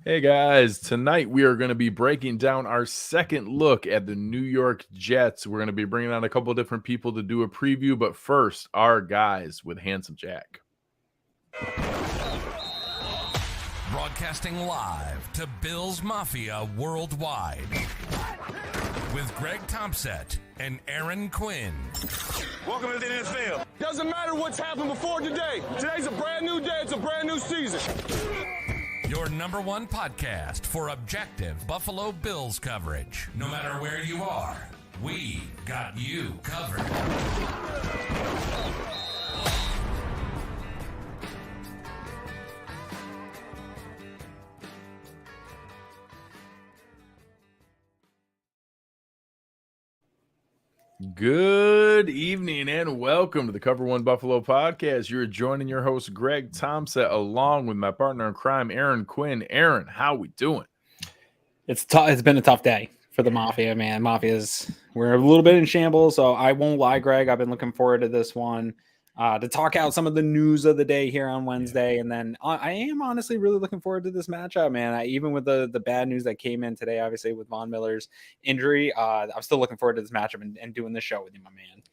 Hey guys, tonight we are going to be breaking down our second look at the New York Jets. We're going to be bringing on a couple different people to do a preview, but first, our guys with Handsome Jack. Broadcasting live to Bills Mafia worldwide with Greg Tompsett and Aaron Quinn. Welcome to the NFL. Doesn't matter what's happened before today. Today's a brand new day. It's a brand new season. Your number one podcast for objective Buffalo Bills coverage. No matter where you are, we got you covered. Good evening and welcome to the Cover One Buffalo podcast. You're joining your host Greg Tompsett along with my partner in crime Aaron Quinn. Aaron, how we doing? It's been a tough day for the Mafia, man. We're a little bit in shambles, so I won't lie, Greg. I've been looking forward to this one to talk out some of the news of the day here on Wednesday. And then I am honestly really looking forward to this matchup, man. Even with the bad news that came in today, obviously with Von Miller's injury, I'm still looking forward to this matchup and doing this show with you, my man.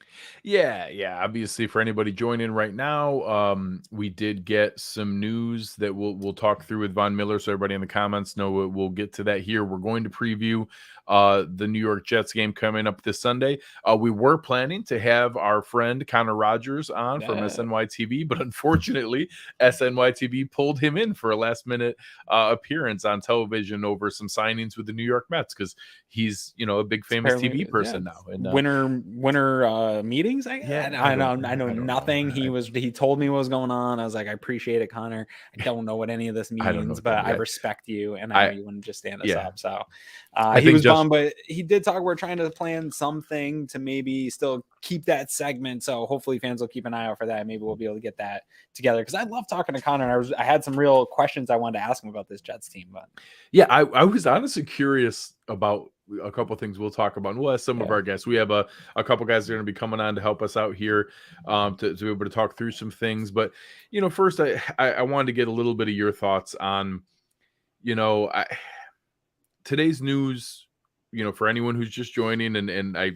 Yeah. Obviously, for anybody joining right now, we did get some news that we'll talk through with Von Miller, so everybody in the comments know we'll get to that here. We're going to preview the New York Jets game coming up this Sunday. We were planning to have our friend Connor Rogers on from SNYTV, but unfortunately, SNYTV pulled him in for a last-minute appearance on television over some signings with the New York Mets because he's a big famous TV person now. And winter meetings. I know nothing. He told me what was going on. I was like, I appreciate it, Connor. I don't know what any of this means, but I respect you, and I know you wouldn't just stand us up. So he was bummed, but he did talk. We're trying to plan something to maybe still keep that segment. So hopefully fans will keep an eye out for that. Maybe we'll be able to get that together because I love talking to Connor. I had some real questions I wanted to ask him about this Jets team. But yeah, I was honestly curious about a couple of things we'll talk about. And we'll ask some of our guests. We have a couple guys that are going to be coming on to help us out here to be able to talk through some things. But, first I wanted to get a little bit of your thoughts on, today's news, for anyone who's just joining, and I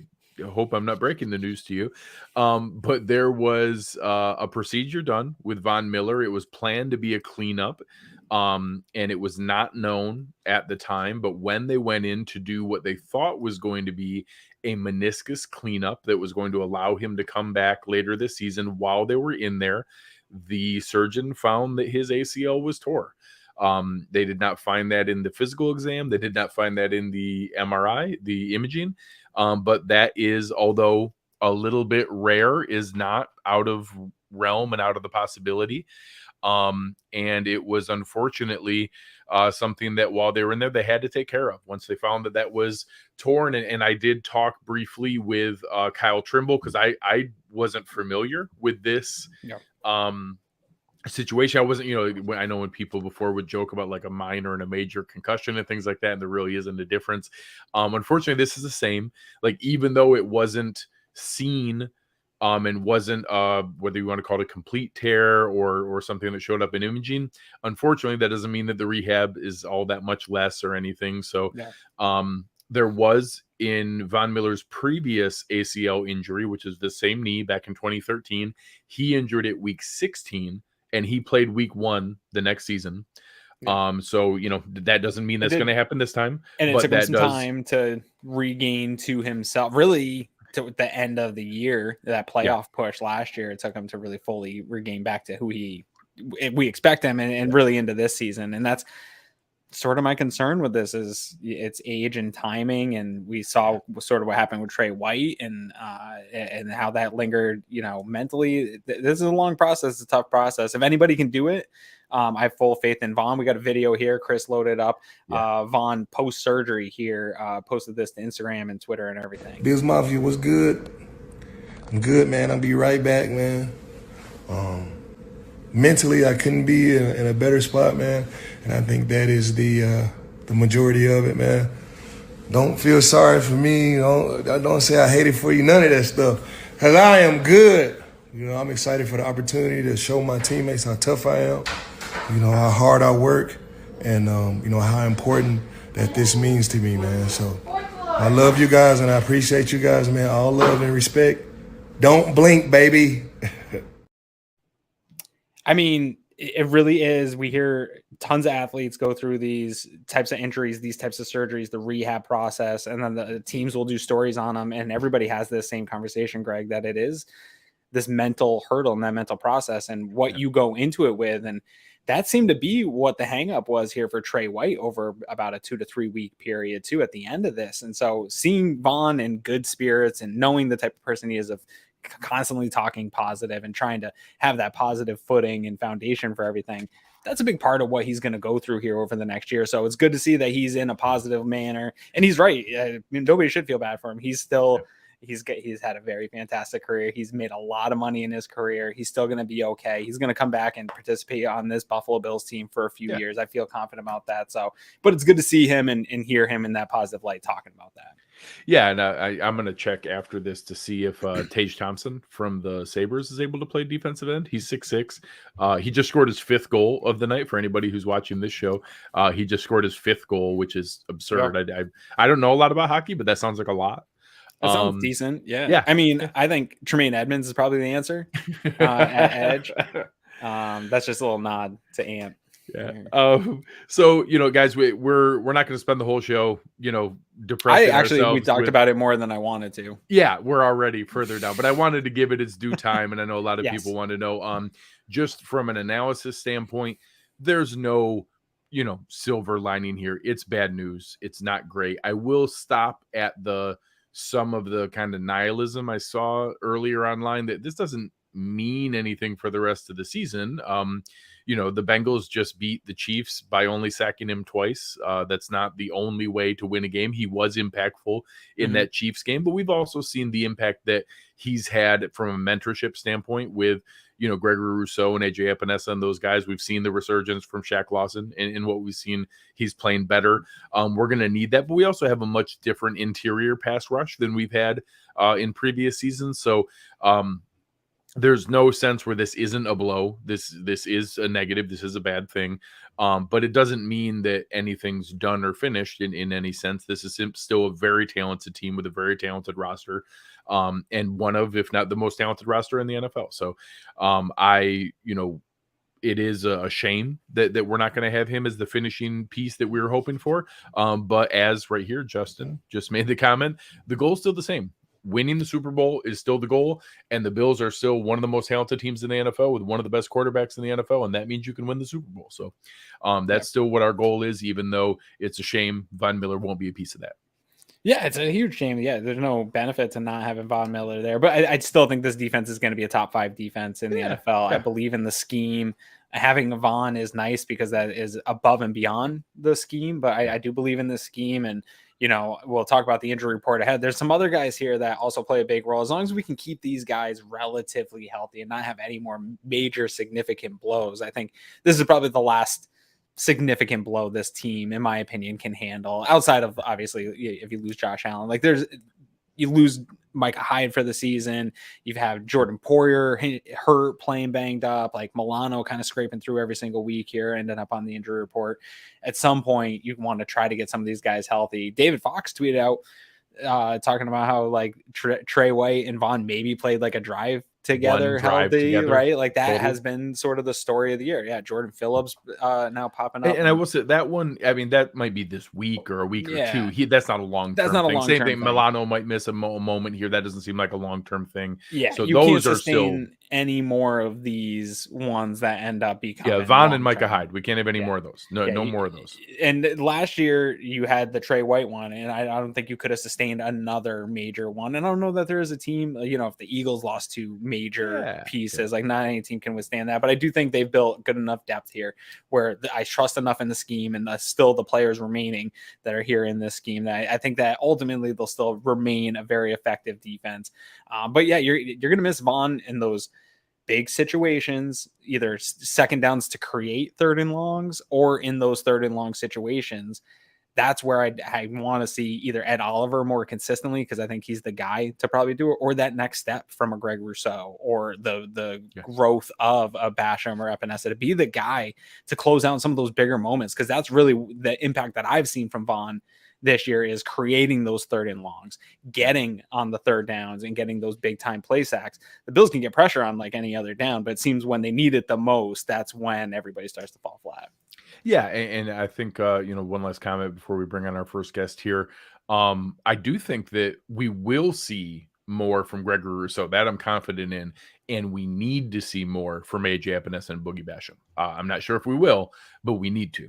hope I'm not breaking the news to you. But there was a procedure done with Von Miller. It was planned to be a cleanup. And it was not known at the time, but when they went in to do what they thought was going to be a meniscus cleanup that was going to allow him to come back later this season, while they were in there, the surgeon found that his ACL was tore. They did not find that in the physical exam. They did not find that in the MRI, the imaging. But that is, although a little bit rare, is not out of realm and out of the possibility. And it was unfortunately something that while they were in there, they had to take care of once they found that was torn. And I did talk briefly with Kyle Trimble because I wasn't familiar with this situation. I wasn't, I know when people before would joke about like a minor and a major concussion and things like that, and there really isn't a difference. Unfortunately, this is the same. Like, even though it wasn't seen and wasn't whether you want to call it a complete tear or something that showed up in imaging, unfortunately, that doesn't mean that the rehab is all that much less or anything. So there was, in Von Miller's previous ACL injury, which is the same knee back in 2013, he injured it week 16 and he played week 1 the next season. So, that doesn't mean that's going to happen this time. And it took him some time to regain to himself, really, to the end of the year, that playoff push last year. It took him to really fully regain back to who we expect him and really into this season. And that's sort of my concern with this, is it's age and timing. And we saw sort of what happened with Trey White and how that lingered, mentally. This is a long process. It's a tough process. If anybody can do it, I have full faith in Vaughn. We got a video here. Chris loaded up Vaughn post-surgery here, posted this to Instagram and Twitter and everything. Bills Mafia was good. I'm good, man. I'll be right back, man. Mentally, I couldn't be in a better spot, man. And I think that is the majority of it, man. Don't feel sorry for me. Don't say I hate it for you. None of that stuff. Because I am good. I'm excited for the opportunity to show my teammates how tough I am, how hard I work. and how important that this means to me, man. So I love you guys, and I appreciate you guys, man. All love and respect. Don't blink, baby. I mean, it really is. We hear tons of athletes go through these types of injuries, these types of surgeries, the rehab process, and then the teams will do stories on them. And everybody has this same conversation, Greg, that it is this mental hurdle and that mental process and what you go into it with. And that seemed to be what the hang up was here for Trey White over about a 2 to 3 week period too at the end of this. And so seeing Vaughn in good spirits and knowing the type of person he is of constantly talking positive and trying to have that positive footing and foundation for everything, that's a big part of what he's going to go through here over the next year. So it's good to see that he's in a positive manner, and he's right. I mean, nobody should feel bad for him. He's still, he's had a very fantastic career. He's made a lot of money in his career. He's still going to be okay. He's going to come back and participate on this Buffalo Bills team for a few years. I feel confident about that. So, but it's good to see him and hear him in that positive light talking about that. Yeah, and I'm going to check after this to see if Tage Thompson from the Sabres is able to play defensive end. He's 6'6". He just scored his 5th goal of the night. For anybody who's watching this show, he just scored his 5th goal, which is absurd. Yeah. I don't know a lot about hockey, but that sounds like a lot. That sounds decent. Yeah. I mean, I think Tremaine Edmonds is probably the answer at edge. That's just a little nod to Ant. Yeah. So, guys, we're not going to spend the whole show, depressing ourselves. We talked about it more than I wanted to. Yeah, we're already further down, but I wanted to give it its due time. And I know a lot of people want to know, just from an analysis standpoint, there's no, silver lining here. It's bad news. It's not great. I will stop at some of the kind of nihilism I saw earlier online that this doesn't mean anything for the rest of the season. The Bengals just beat the Chiefs by only sacking him twice. That's not the only way to win a game. He was impactful in that Chiefs game, but we've also seen the impact that he's had from a mentorship standpoint with, Gregory Rousseau and AJ Epinesa and those guys. We've seen the resurgence from Shaq Lawson, and what we've seen, he's playing better. We're going to need that, but we also have a much different interior pass rush than we've had in previous seasons. So, there's no sense where this isn't a blow. This is a negative. This is a bad thing. But it doesn't mean that anything's done or finished in any sense. This is still a very talented team with a very talented roster, and one of, if not the most talented roster in the NFL. So it is a shame that we're not going to have him as the finishing piece that we were hoping for. But as right here, Justin just made the comment, the goal is still the same. Winning the Super Bowl is still the goal, and the Bills are still one of the most talented teams in the NFL with one of the best quarterbacks in the NFL, and that means you can win the Super Bowl. So that's still what our goal is, even though it's a shame Von Miller won't be a piece of that. Yeah, it's a huge shame. Yeah, there's no benefit to not having Von Miller there, but I still think this defense is going to be a top 5 defense in the NFL. Yeah. I believe in the scheme. Having Von is nice because that is above and beyond the scheme, but I do believe in this scheme, and we'll talk about the injury report ahead. There's some other guys here that also play a big role. As long as we can keep these guys relatively healthy and not have any more major significant blows, I think this is probably the last significant blow this team, in my opinion, can handle, outside of, obviously, if you lose Josh Allen. Like, you lose Micah Hyde for the season. You've had Jordan Poyer hurt, playing banged up, like Milano kind of scraping through every single week here, ended up on the injury report. At some point, you want to try to get some of these guys healthy. David Fox tweeted out talking about how like Trey White and Vaughn maybe played like a drive together, healthy, right? Like that has been sort of the story of the year. Yeah, Jordan Phillips now popping up. And I will say that one, I mean, that might be this week or a week or two. That's not a long term thing. Same thing. Milano might miss a moment here. That doesn't seem like a long-term thing. Yeah, so you those can't are still any more of these ones that end up becoming. Yeah, Vaughn and Micah Hyde. We can't have any more of those. No more of those. And last year you had the Trey White one, and I don't think you could have sustained another major one. And I don't know that there is a team, if the Eagles lost 2 major pieces, like not any team can withstand that. But I do think they've built good enough depth here where I trust enough in the scheme, and still the players remaining that are here in this scheme, that I think that ultimately they'll still remain a very effective defense. But yeah, you're going to miss Vaughn in those big situations, either second downs to create 3rd and longs, or in those 3rd and long situations. that's where I want to see either Ed Oliver more consistently, because I think he's the guy to probably do it, or that next step from a Greg Rousseau, or the growth of a Basham or Epinesa to be the guy to close out some of those bigger moments, because that's really the impact that I've seen from Vaughn this year, is creating those third and longs, getting on the third downs and getting those big time play sacks. The Bills can get pressure on like any other down, but it seems when they need it the most, that's when everybody starts to fall flat. Yeah, and I think one last comment before we bring on our first guest here. I do think that we will see more from Gregory Rousseau. That I'm confident in, and we need to see more from AJ Epinesa and Boogie Basham. I'm not sure if we will, but we need to.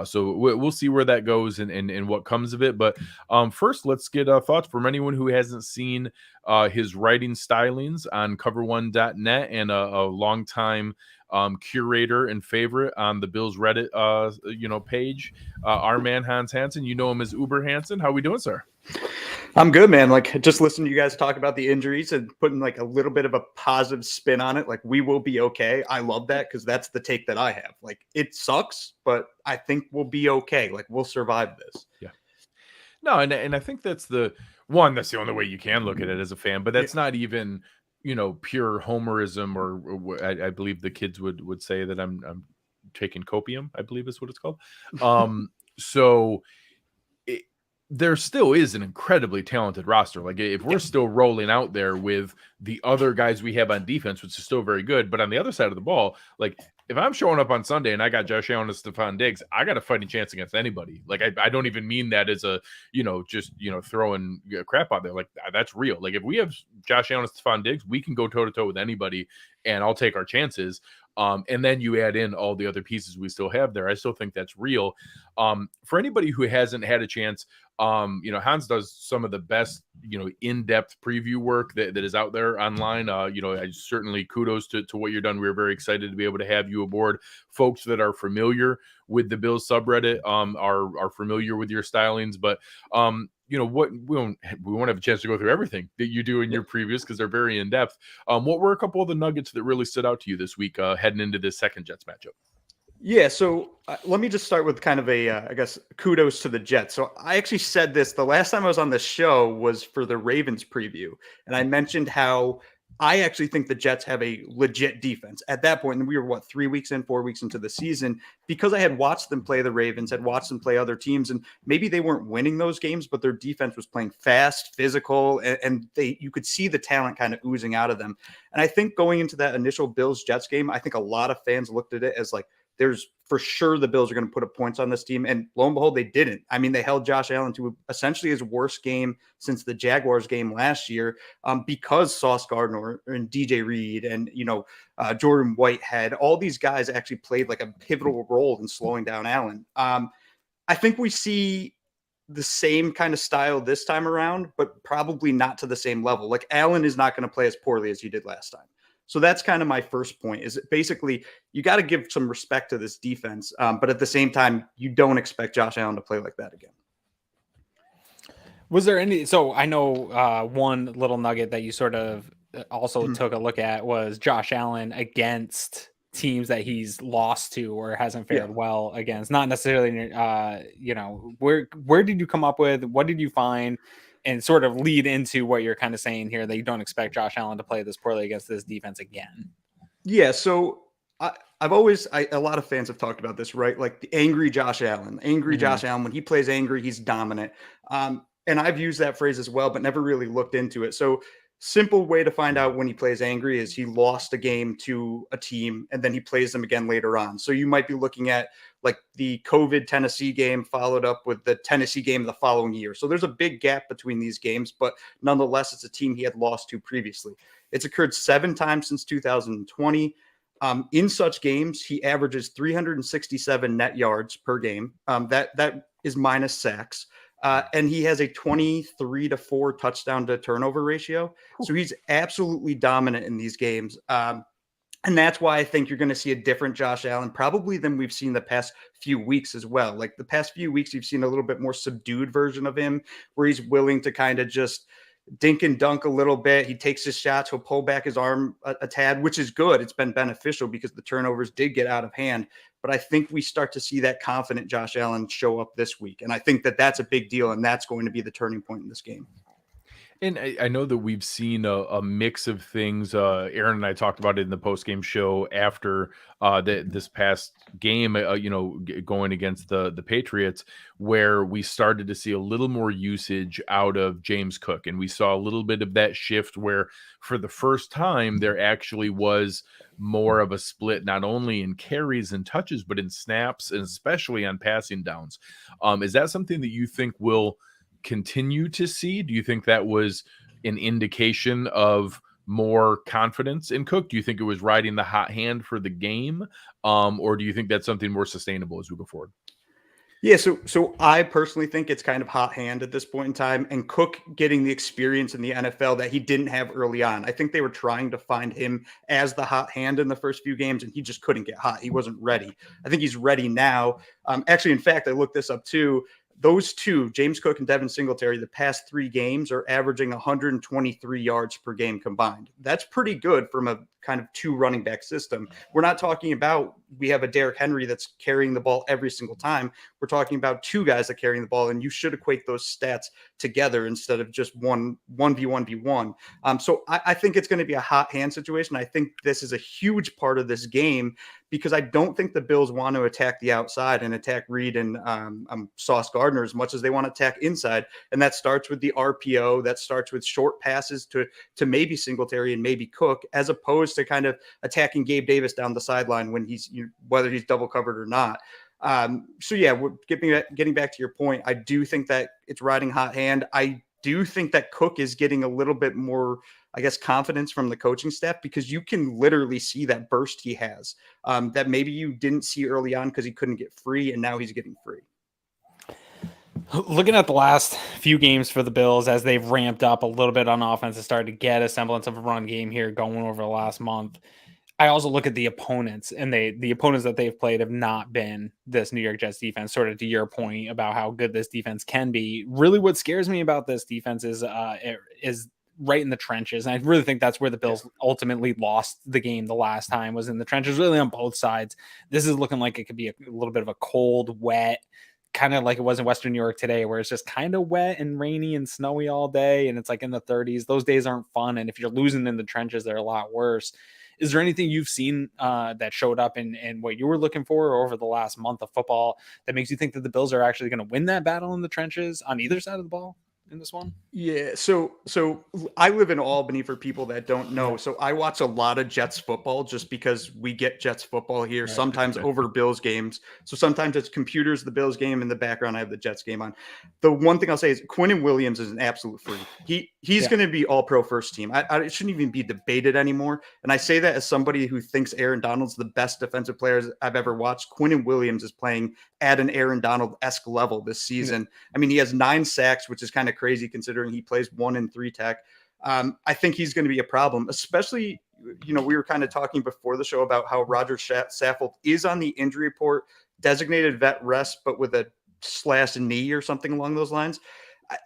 So we'll see where that goes and what comes of it. But first, let's get thoughts from anyone who hasn't seen his writing stylings on cover1.net and a longtime curator and favorite on the Bills Reddit page, our man Hans Hansen. You know him as Uber Hansen. How we doing, sir? I'm good, man. Like, just listening to you guys talk about the injuries and putting like a little bit of a positive spin on it. Like, we will be okay. I love that, because that's the take that I have. Like, it sucks, but I think we'll be okay. Like, we'll survive this. Yeah. No, and I think that's the only way you can look at it as a fan, but that's not even, pure homerism, or I believe the kids would say that I'm taking copium, I believe is what it's called. So there still is an incredibly talented roster. Like, if we're still rolling out there with the other guys we have on defense, which is still very good, but on the other side of the ball, like, if I'm showing up on Sunday and I got Josh Allen and Stephon Diggs, I got a fighting chance against anybody. Like, I don't even mean that as a, just, throwing crap out there. Like, that's real. Like, if we have Josh Allen and Stephon Diggs, we can go toe to toe with anybody, and I'll take our chances. And then you add in all the other pieces we still have there. I still think that's real. For anybody who hasn't had a chance, Hans does some of the best, in-depth preview work that is out there online. I certainly kudos to what you've done. We're very excited to be able to have you aboard. Folks that are familiar with the Bills subreddit are familiar with your stylings, but what we won't have a chance to go through everything that you do in your previews, because they're very in depth. What were a couple of the nuggets that really stood out to you this week heading into this second Jets matchup? Yeah, so let me just start with kind of I guess, kudos to the Jets. So I actually said this the last time I was on the show was for the Ravens preview, and I mentioned how I actually think the Jets have a legit defense at that point. And we were 4 weeks into the season, because I had watched them play the Ravens, had watched them play other teams, and maybe they weren't winning those games, but their defense was playing fast, physical, and you could see the talent kind of oozing out of them. And I think going into that initial Bills Jets game, I think a lot of fans looked at it as like, there's for sure the Bills are going to put up points on this team. And lo and behold, they didn't. I mean, they held Josh Allen to essentially his worst game since the Jaguars game last year, because Sauce Gardner and DJ Reed and, Jordan Whitehead, all these guys actually played like a pivotal role in slowing down Allen. I think we see the same kind of style this time around, but probably not to the same level. Like, Allen is not going to play as poorly as he did last time. So that's kind of my first point, is basically you got to give some respect to this defense. But at the same time, you don't expect Josh Allen to play like that again. Was there any, so I know one little nugget that you sort of also took a look at was Josh Allen against teams that he's lost to or hasn't fared well against, not necessarily, where did you come up with, what did you find? And sort of lead into what you're kind of saying here, that you don't expect Josh Allen to play this poorly against this defense again. Yeah, so a lot of fans have talked about this, right? Like the angry Josh Allen. Josh Allen, when he plays angry, he's dominant. And I've used that phrase as well, but never really looked into it. So simple way to find out when he plays angry is he lost a game to a team and then he plays them again later on. So you might be looking at like the COVID Tennessee game followed up with the Tennessee game the following year. So there's a big gap between these games, but nonetheless, it's a team he had lost to previously. It's occurred 7 times since 2020. In such games, he averages 367 net yards per game. That is minus sacks. And he has a 23-4 touchdown to turnover ratio. So he's absolutely dominant in these games. And that's why I think you're going to see a different Josh Allen probably than we've seen the past few weeks as well. Like the past few weeks, you've seen a little bit more subdued version of him where he's willing to kind of just dink and dunk a little bit. He takes his shots. He'll pull back his arm a tad, which is good. It's been beneficial because the turnovers did get out of hand. but I think we start to see that confident Josh Allen show up this week. And I think that that's a big deal, and that's going to be the turning point in this game. And I know that we've seen a mix of things. Aaron and I talked about it in the post-game show after this past game, going against the Patriots, where we started to see a little more usage out of James Cook. And we saw a little bit of that shift where for the first time, there actually was more of a split, not only in carries and touches, but in snaps, and especially on passing downs. Is that something that you think will continue to see? Do you think that was an indication of more confidence in Cook? Do you think it was riding the hot hand for the game? Or do you think that's something more sustainable as we go forward? Yeah, so I personally think it's kind of hot hand at this point in time, and Cook getting the experience in the NFL that he didn't have early on. I think they were trying to find him as the hot hand in the first few games, and he just couldn't get hot. He wasn't ready. I think he's ready now. Actually, in fact, I looked this up too. Those two, James Cook and Devin Singletary, the past 3 games are averaging 123 yards per game combined. That's pretty good from a kind of 2 running back system. We're not talking about we have a Derrick Henry that's carrying the ball every single time. We're talking about 2 guys that are carrying the ball, and you should equate those stats together instead of just 1v1v1. So I think it's going to be a hot hand situation. I think this is a huge part of this game because I don't think the Bills want to attack the outside and attack Reed and Sauce Gardner as much as they want to attack inside. And that starts with the RPO. That starts with short passes to maybe Singletary and maybe Cook, as opposed to kind of attacking Gabe Davis down the sideline when whether he's double covered or not. So yeah, getting back to your point, I do think that it's riding hot hand. I do think that Cook is getting a little bit more, I guess, confidence from the coaching staff, because you can literally see that burst he has that maybe you didn't see early on because he couldn't get free, and now he's getting free. Looking at the last few games for the Bills, as they've ramped up a little bit on offense and started to get a semblance of a run game here going over the last month, I also look at the opponents, and the opponents that they've played have not been this New York Jets defense, sort of to your point about how good this defense can be. Really what scares me about this defense is right in the trenches. And I really think that's where the Bills ultimately lost the game the last time, was in the trenches, really on both sides. This is looking like it could be a little bit of a cold, wet, kind of like it was in Western New York today, where it's just kind of wet and rainy and snowy all day, and it's like in the 30s. Those days aren't fun, and if you're losing in the trenches, they're a lot worse. Is there anything you've seen that showed up in what you were looking for over the last month of football that makes you think that the Bills are actually going to win that battle in the trenches on either side of the ball in this one? Yeah, so I live in Albany, for people that don't know. So I watch a lot of Jets football just because we get Jets football here, sometimes over Bills games. So sometimes it's computers, the Bills game, in the background I have the Jets game on. The one thing I'll say is Quinnen Williams is an absolute freak. He's going to be all pro first team. It shouldn't even be debated anymore. And I say that as somebody who thinks Aaron Donald's the best defensive player I've ever watched. Quinnen Williams is playing at an Aaron Donald-esque level this season. I mean, he has 9 sacks, which is kind of crazy considering he plays 1 in 3 tech. I think he's going to be a problem, especially, we were kind of talking before the show about how Roger Saffold is on the injury report, designated vet rest, but with a slashed knee or something along those lines.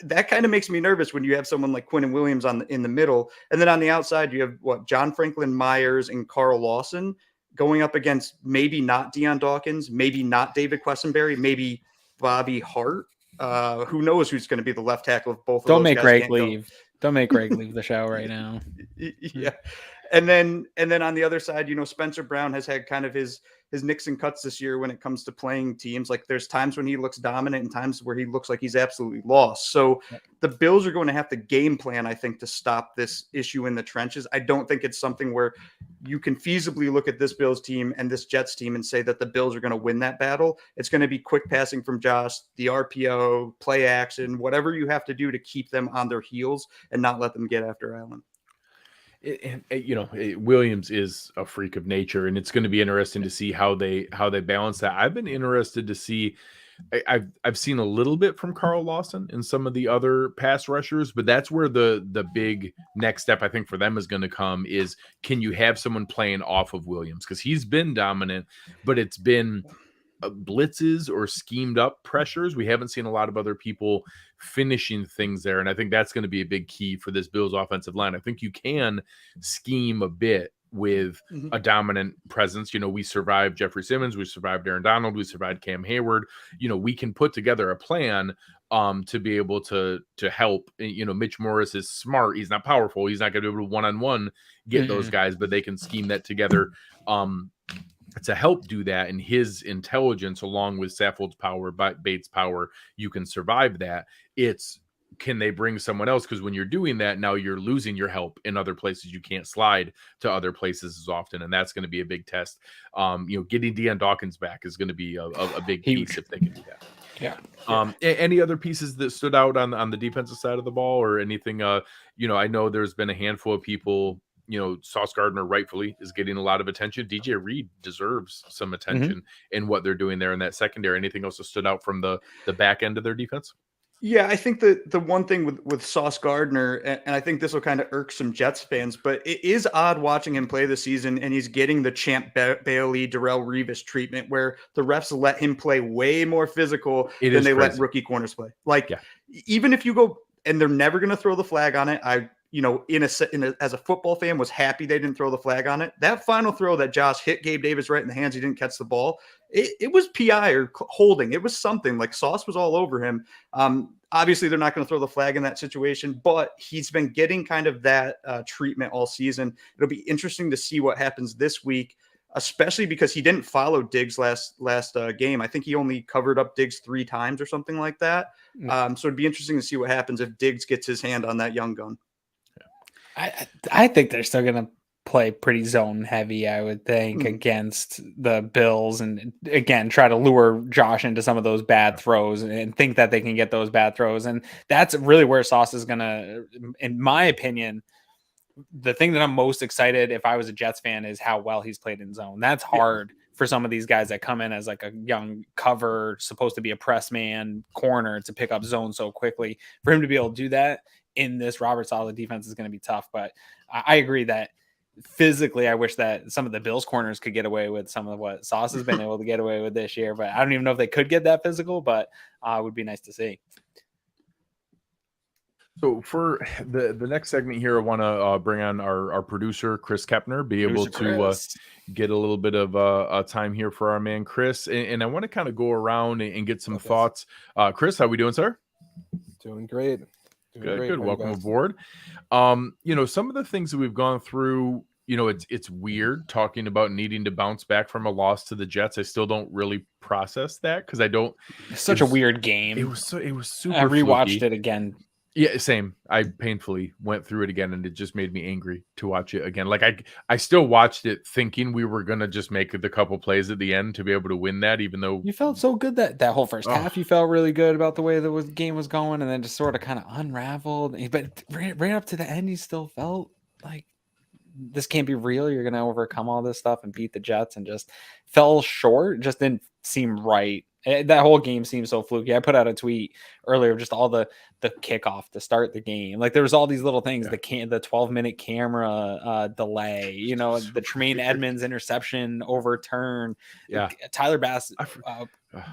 That kind of makes me nervous when you have someone like Quinnen Williams in the middle. And then on the outside, you have John Franklin Myers and Carl Lawson going up against maybe not Deion Dawkins, maybe not David Quessenberry, maybe Bobby Hart. Who knows who's going to be the left tackle of both of those guys. Don't make Greg leave. Don't make Greg leave the show right now. Yeah. And then on the other side, Spencer Brown has had kind of his nicks and cuts this year when it comes to playing teams. Like, there's times when he looks dominant and times where he looks like he's absolutely lost. So the Bills are going to have to game plan, I think, to stop this issue in the trenches. I don't think it's something where you can feasibly look at this Bills team and this Jets team and say that the Bills are going to win that battle. It's going to be quick passing from Josh, the RPO, play action, whatever you have to do to keep them on their heels and not let them get after Allen. Williams is a freak of nature, and it's going to be interesting to see how they balance that. I've been interested to see. I've seen a little bit from Carl Lawson and some of the other pass rushers, but that's where the big next step I think for them is going to come is, can you have someone playing off of Williams? Because he's been dominant, but it's been blitzes or schemed up pressures. We haven't seen a lot of other people finishing things there, and I think that's going to be a big key for this Bills offensive line. I think you can scheme a bit with a dominant presence. We survived Jeffrey Simmons, we survived Aaron Donald, we survived Cam Hayward. We can put together a plan to be able to help. Mitch Morris is smart. He's not powerful. He's not going to be able to one-on-one get those guys, but they can scheme that together to help do that. And his intelligence, along with Saffold's power, Bates' power, you can survive that. Can they bring someone else? Because when you're doing that, now you're losing your help in other places. You can't slide to other places as often, and that's going to be a big test. Getting Deion Dawkins back is going to be a big piece if they can do that. Yeah. Any other pieces that stood out on the defensive side of the ball, or anything? I know there's been a handful of people. Sauce Gardner rightfully is getting a lot of attention. DJ Reed deserves some attention in what they're doing there in that secondary. Anything else that stood out from the back end of their defense? Yeah, I think that the one thing with Sauce Gardner, and I think this will kind of irk some Jets fans, but it is odd watching him play this season, and he's getting the Champ Bailey, Darrell Revis treatment, where the refs let him play way more physical than they let rookie corners play. Even if you go, and they're never going to throw the flag on it. As a football fan, was happy they didn't throw the flag on it. That final throw that Josh hit Gabe Davis right in the hands, he didn't catch the ball. It was PI or holding. It was something. Like, Sauce was all over him. Obviously, they're not going to throw the flag in that situation, but he's been getting kind of that treatment all season. It'll be interesting to see what happens this week, especially because he didn't follow Diggs last game. I think he only covered up Diggs 3 times or something like that. So it'd be interesting to see what happens if Diggs gets his hand on that young gun. I think they're still going to play pretty zone heavy, I would think, against the Bills, and again try to lure Josh into some of those bad throws and think that they can get those bad throws. And that's really where Sauce is going to, in my opinion, the thing that I'm most excited if I was a Jets fan is how well he's played in zone. That's hard for some of these guys that come in as like a young cover, supposed to be a press man corner, to pick up zone so quickly. For him to be able to do that in this Robert Saleh defense is going to be tough. But I agree that physically, I wish that some of the Bills corners could get away with some of what Sauce has been able to get away with this year. But I don't even know if they could get that physical, but it would be nice to see. So for the next segment here, I want to bring on our producer, Chris Kepner, be able to get a little bit of time here for our man, Chris. And I want to kind of go around and get some thoughts. Chris, how we doing, sir? Doing great. Good. Welcome aboard. Some of the things that we've gone through, it's weird talking about needing to bounce back from a loss to the Jets. I still don't really process that because I don't. It's such a weird game. It was super. I rewatched fluky. it again. Yeah, same. I painfully went through it again, and it just made me angry to watch it again. Like I still watched it thinking we were gonna just make the couple plays at the end to be able to win that, even though you felt so good that whole first half. You felt really good about the way the game was going, and then just sort of kind of unraveled. But right up to the end, you still felt like this can't be real. You're gonna overcome all this stuff and beat the Jets, and just fell short. Just didn't seem right. That whole game seemed so fluky. I put out a tweet earlier of just all the kickoff to start the game. Like, there was all these little things, the 12-minute camera delay, the Tremaine Edmonds interception overturn, Tyler Bass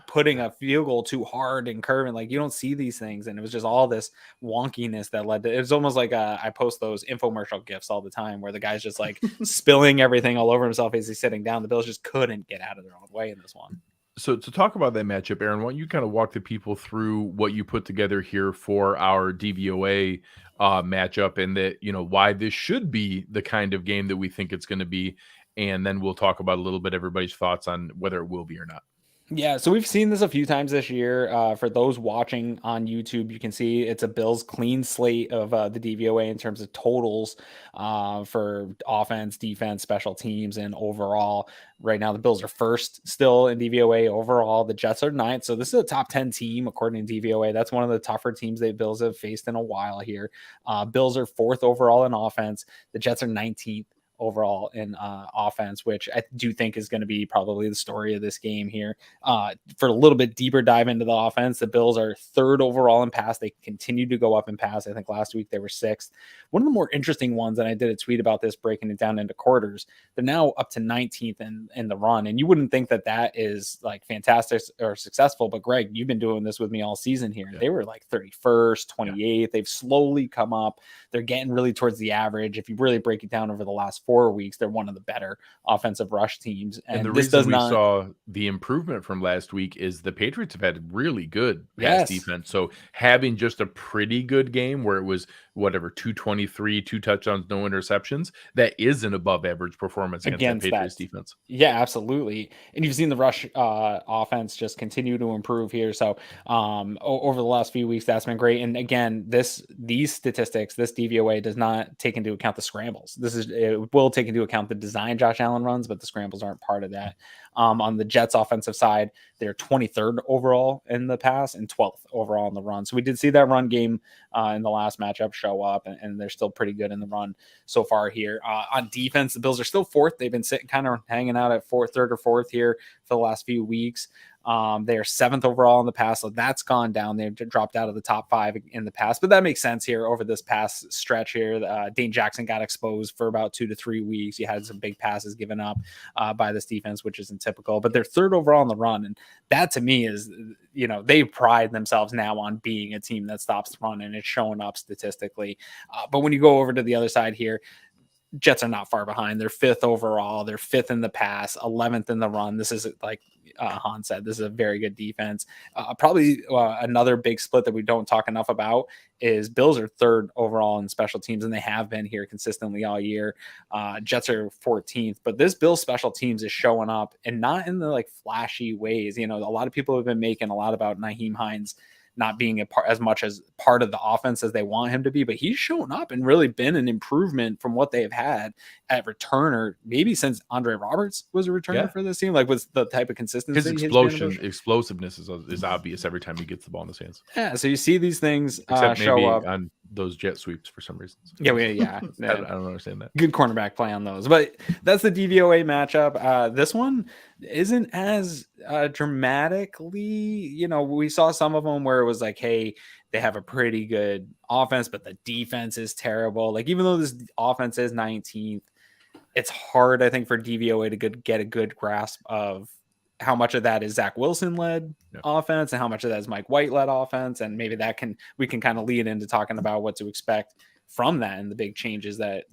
putting a field goal too hard and curving. Like, you don't see these things. And it was just all this wonkiness that led to, it was almost like I post those infomercial gifs all the time where the guy's just like spilling everything all over himself as he's sitting down. The Bills just couldn't get out of their own way in this one. So to talk about that matchup, Aaron, why don't you kind of walk the people through what you put together here for our DVOA matchup, and that, why this should be the kind of game that we think it's going to be. And then we'll talk about a little bit everybody's thoughts on whether it will be or not. Yeah, so we've seen this a few times this year. For those watching on YouTube, you can see it's a Bills clean slate of the DVOA in terms of totals for offense, defense, special teams, and overall. Right now, the Bills are first still in DVOA overall. The Jets are ninth, so this is a top 10 team according to DVOA. That's one of the tougher teams the Bills have faced in a while here. Bills are fourth overall in offense. The Jets are 19th. Overall in offense, which I do think is going to be probably the story of this game here. For a little bit deeper dive into the offense, the Bills are third overall in pass. They continue to go up in pass. I think last week they were sixth. One of the more interesting ones, and I did a tweet about this, breaking it down into quarters, they're now up to 19th in the run. And you wouldn't think that is like fantastic or successful, but Greg, you've been doing this with me all season here. They were like 31st, 28th. They've slowly come up. They're getting really towards the average. If you really break it down over the last 4 weeks, they're one of the better offensive rush teams. And the this reason does we not saw the improvement from last week is the Patriots have had really good pass Yes. defense. So having just a pretty good game where it was whatever 223, 2 touchdowns, no interceptions, that is an above average performance against that Patriots defense. Yeah, absolutely. And you've seen the rush offense just continue to improve here. So over the last few weeks, that's been great. And again, these statistics, this DVOA does not take into account the scrambles. It will take into account the design Josh Allen runs, but the scrambles aren't part of that. On the Jets offensive side, they're 23rd overall in the pass and 12th overall in the run. So we did see that run game in the last matchup show up, and they're still pretty good in the run so far here. On defense, the Bills are still 4th. They've been sitting kind of hanging out at 3rd or 4th here for the last few weeks. They are 7th overall in the pass, so that's gone down. They've dropped out of the top 5 in the pass, but that makes sense here over this past stretch here. Dane Jackson got exposed for about 2 to 3 weeks. You had some big passes given up by this defense, which isn't typical, but they're 3rd overall in the run. And that to me is, they pride themselves now on being a team that stops the run, and it's showing up statistically. But when you go over to the other side here, Jets are not far behind. They're 5th overall. They're 5th in the pass, 11th in the run. This is, like Han said, this is a very good defense. Probably another big split that we don't talk enough about is Bills are 3rd overall in special teams, and they have been here consistently all year. Jets are 14th, but this Bills special teams is showing up, and not in the flashy ways. A lot of people have been making a lot about Nyheim Hines not being as much as part of the offense as they want him to be, but he's shown up and really been an improvement from what they have had at returner, maybe since Andre Roberts was a returner for this team, with the type of consistency. His explosiveness is obvious every time he gets the ball in his hands. Yeah, so you see these things Except show maybe up on those jet sweeps for some reason. Yeah. I don't understand that. Good cornerback play on those, but that's the DVOA matchup. This one isn't as dramatically, we saw some of them where it was like, hey, they have a pretty good offense, but the defense is terrible. Even though this offense is 19th, it's hard, I think, for DVOA to get a good grasp of how much of that is Zach Wilson led offense and how much of that is Mike White led offense. And maybe we can kind of lead into talking about what to expect from that and the big changes that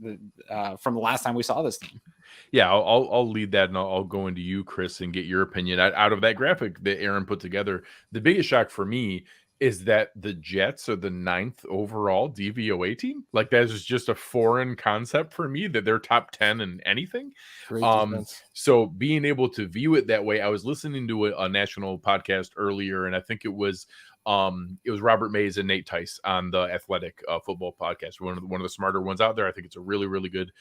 from the last time we saw this team. Yeah, I'll lead that, and I'll go into you, Chris, and get your opinion. Out of that graphic that Aaron put together, the biggest shock for me is that the Jets are the 9th overall DVOA team. That is just a foreign concept for me, that they're top 10 in anything. So being able to view it that way, I was listening to a national podcast earlier, and I think it was Robert Mays and Nate Tice on the Athletic football podcast, one of the smarter ones out there. I think it's a really, really good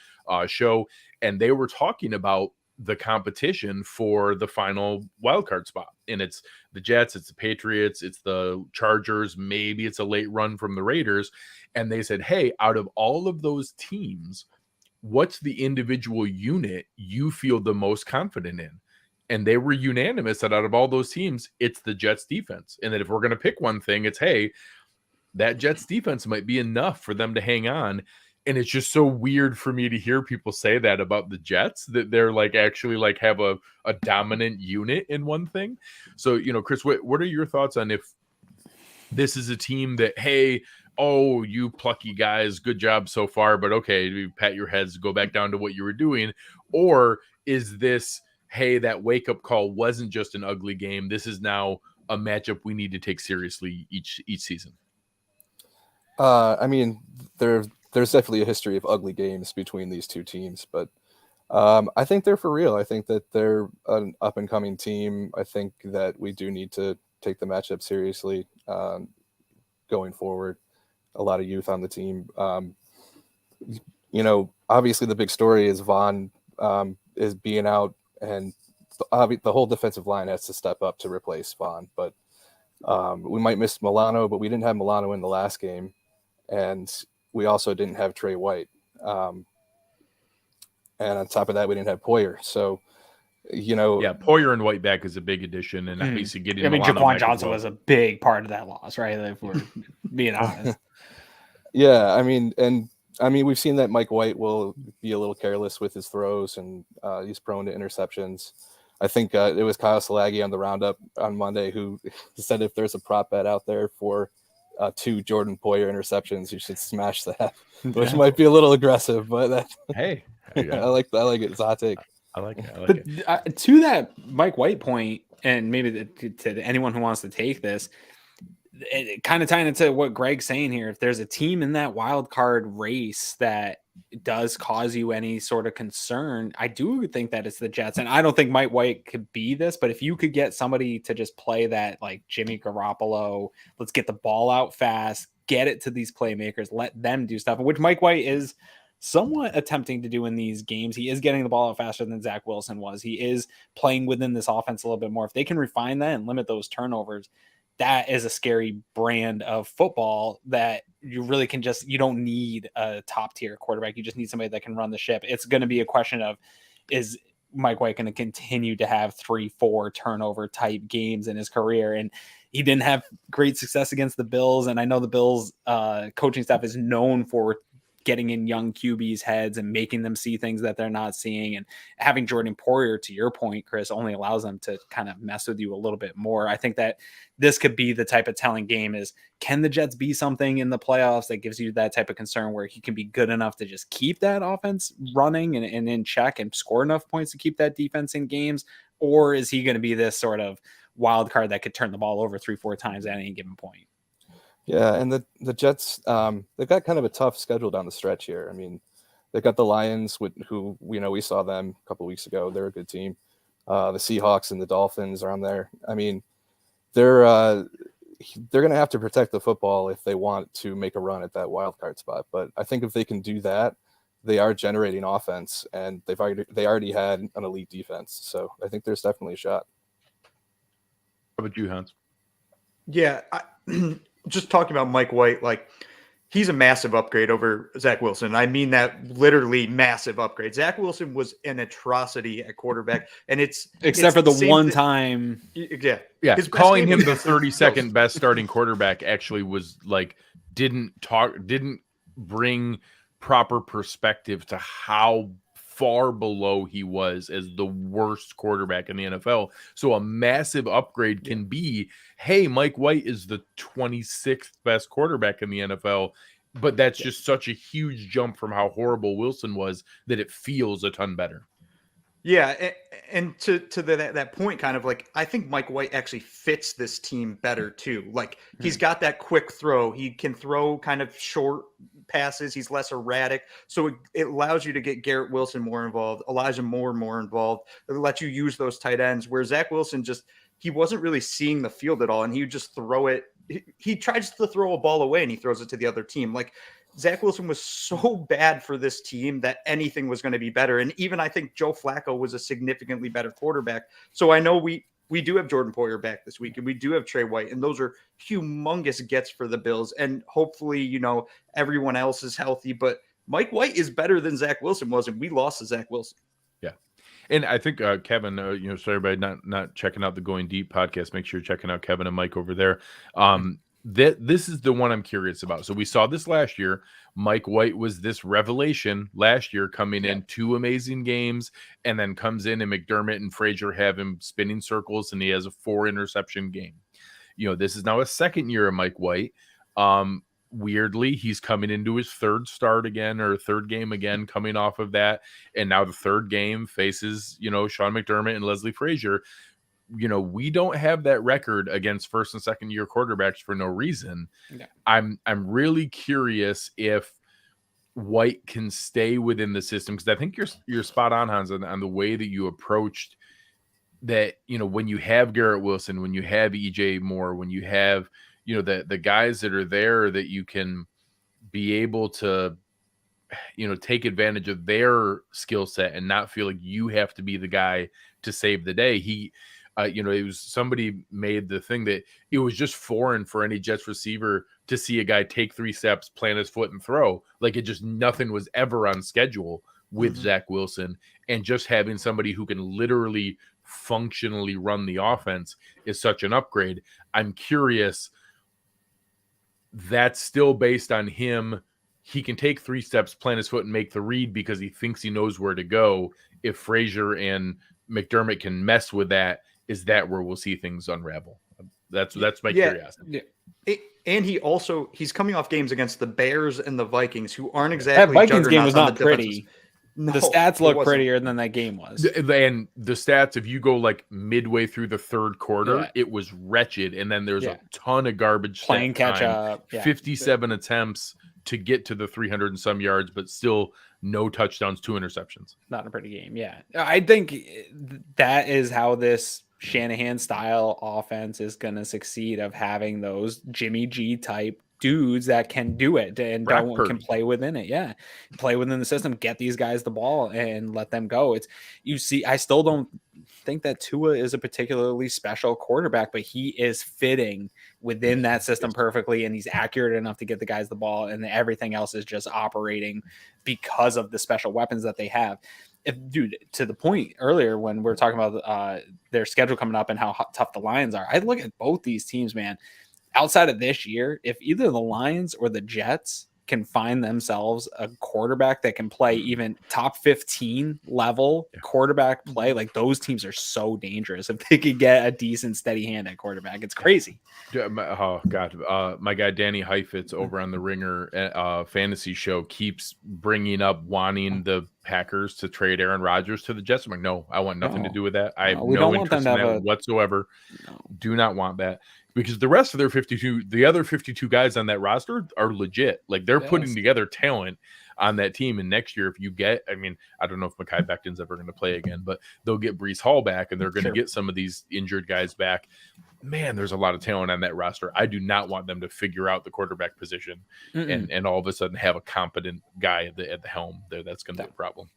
show. And they were talking about the competition for the final wildcard spot. And it's the Jets, it's the Patriots, it's the Chargers, maybe it's a late run from the Raiders. And they said, hey, out of all of those teams, what's the individual unit you feel the most confident in? And they were unanimous that out of all those teams, it's the Jets defense. And that if we're going to pick one thing, it's, hey, that Jets defense might be enough for them to hang on. And it's just so weird for me to hear people say that about the Jets, that they're actually have a dominant unit in one thing. So, Chris, what are your thoughts on if this is a team that, hey, oh, you plucky guys, good job so far, but okay, you pat your heads, go back down to what you were doing? Or is this, hey, that wake-up call wasn't just an ugly game, this is now a matchup we need to take seriously each season? I mean, there's definitely a history of ugly games between these two teams, but I think they're for real. I think that they're an up-and-coming team. I think that we do need to take the matchup seriously going forward. A lot of youth on the team. Obviously the big story is Vaughn is being out, and the whole defensive line has to step up to replace Vaughn. But we might miss Milano, but we didn't have Milano in the last game, and we also didn't have Trey White. And on top of that, we didn't have Poyer. So, Poyer and White back is a big addition, and obviously getting. Jaquan Johnson was a big part of that loss, right? If we're being honest. Yeah, we've seen that Mike White will be a little careless with his throws, and he's prone to interceptions. I think it was Kyle Salagi on the Roundup on Monday who said if there's a prop bet out there for 2 Jordan Poyer interceptions, you should smash that, which might be a little aggressive, but that, Hey, I like it. It's a hot take. I like it. But to that Mike White point, and maybe to anyone who wants to take this, it kind of tying into what Greg's saying here, if there's a team in that wild card race that does cause you any sort of concern, I do think that it's the Jets. And I don't think Mike White could be this, but if you could get somebody to just play that like Jimmy Garoppolo, let's get the ball out fast, get it to these playmakers, let them do stuff, which Mike White is somewhat attempting to do in these games. He is getting the ball out faster than Zach Wilson was. He is playing within this offense a little bit more. If they can refine that and limit those turnovers, that is a scary brand of football that you really can you don't need a top tier quarterback. You just need somebody that can run the ship. It's going to be a question of, is Mike White going to continue to have 3-4 turnover type games in his career? And he didn't have great success against the Bills. And I know the Bills coaching staff is known for getting in young QBs' heads and making them see things that they're not seeing. And having Jordan Poyer, to your point, Chris, only allows them to kind of mess with you a little bit more. I think that this could be the type of telling game is, can the Jets be something in the playoffs that gives you that type of concern where he can be good enough to just keep that offense running and in check and score enough points to keep that defense in games? Or is he going to be this sort of wild card that could turn the ball over 3-4 times at any given point? Yeah, and the Jets, they've got kind of a tough schedule down the stretch here. I mean, they've got the Lions, who we saw them a couple of weeks ago. They're a good team. The Seahawks and the Dolphins are on there. I mean, they're going to have to protect the football if they want to make a run at that wild card spot. But I think if they can do that, they are generating offense, and they already had an elite defense. So I think there's definitely a shot. How about you, Hans? Yeah, just talking about Mike White, like, he's a massive upgrade over Zach Wilson. I mean that literally massive upgrade. Zach Wilson was an atrocity at quarterback, and except for the one time. Yeah. Yeah. Calling him the 32nd best starting quarterback actually was like, didn't bring proper perspective to how far below he was as the worst quarterback in the NFL. So a massive upgrade can be, hey, Mike White is the 26th best quarterback in the NFL, but that's just such a huge jump from how horrible Wilson was that it feels a ton better. Yeah, and to that point, kind of like, I think Mike White actually fits this team better too. Like, he's got that quick throw. He can throw kind of short passes. He's less erratic. So it allows you to get Garrett Wilson more involved, Elijah Moore more involved. It lets you use those tight ends, where Zach Wilson he wasn't really seeing the field at all, and he would just throw it. He tries to throw a ball away, and he throws it to the other team. Like, Zach Wilson was so bad for this team that anything was going to be better. And even I think Joe Flacco was a significantly better quarterback. So I know we do have Jordan Poyer back this week, and we do have Trey White, and those are humongous gets for the Bills. And hopefully, everyone else is healthy, but Mike White is better than Zach Wilson was, and we lost to Zach Wilson. Yeah. And I think Kevin, so everybody not checking out the Going Deep podcast, make sure you're checking out Kevin and Mike over there. This is the one I'm curious about. So we saw this last year. Mike White was this revelation last year, coming in 2 amazing games, and then comes in and McDermott and Frazier have him spinning circles, and he has a 4 interception game. This is now a second year of Mike White. Weirdly, he's coming into his third game again, coming off of that. And now the third game faces, Sean McDermott and Leslie Frazier. We don't have that record against first and second year quarterbacks for no reason. Yeah. I'm really curious if White can stay within the system, because I think you're spot on, Hans, on the way that you approached that. When you have Garrett Wilson, when you have EJ Moore, when you have the guys that are there, that you can be able to take advantage of their skill set and not feel like you have to be the guy to save the day. It was, somebody made the thing that it was just foreign for any Jets receiver to see a guy take 3 steps, plant his foot, and throw. Like, nothing was ever on schedule with Zach Wilson. And just having somebody who can literally functionally run the offense is such an upgrade. I'm curious, that's still based on him. He can take 3 steps, plant his foot, and make the read because he thinks he knows where to go. If Frazier and McDermott can mess with that, is that where we'll see things unravel? That's my curiosity. And he's coming off games against the Bears and the Vikings, who aren't exactly That Vikings game was juggernauts on not the pretty. No, The stats it look wasn't. prettier than that game was. And the stats, if you go like midway through the third quarter, Yeah. it was wretched. And then there's Yeah. a ton of garbage. Playing stat catch time, up. Yeah. 57 attempts to get to the 300 and some yards, but still no touchdowns, 2 interceptions. Not a pretty game. Yeah. I think that is how this Shanahan style offense is going to succeed, of having those Jimmy G type dudes that can do it and can play within it. Yeah. Play within the system, get these guys the ball and let them go. I still don't think that Tua is a particularly special quarterback, but he is fitting within that system perfectly. And he's accurate enough to get the guys the ball, and everything else is just operating because of the special weapons that they have. Dude, to the point earlier when we're talking about their schedule coming up and how tough the Lions are, I look at both these teams, man. Outside of this year, if either the Lions or the Jets can find themselves a quarterback that can play even top 15 level quarterback play, like those teams are so dangerous. If they could get a decent steady hand at quarterback, it's crazy. Oh God. My guy, Danny Heifetz over on the Ringer fantasy show keeps bringing up wanting the Packers to trade Aaron Rodgers to the Jets. I'm like, no, I want nothing to do with that. I have no interest in that whatsoever. No. Do not want that. Because the rest of the other 52 guys on that roster are legit. Like they're putting together talent on that team. And next year, if you get, I don't know if Mekhi Becton's ever going to play again, but they'll get Breece Hall back and they're going to get some of these injured guys back. Man, there's a lot of talent on that roster. I do not want them to figure out the quarterback position and all of a sudden have a competent guy at the helm there. That's going to be a problem.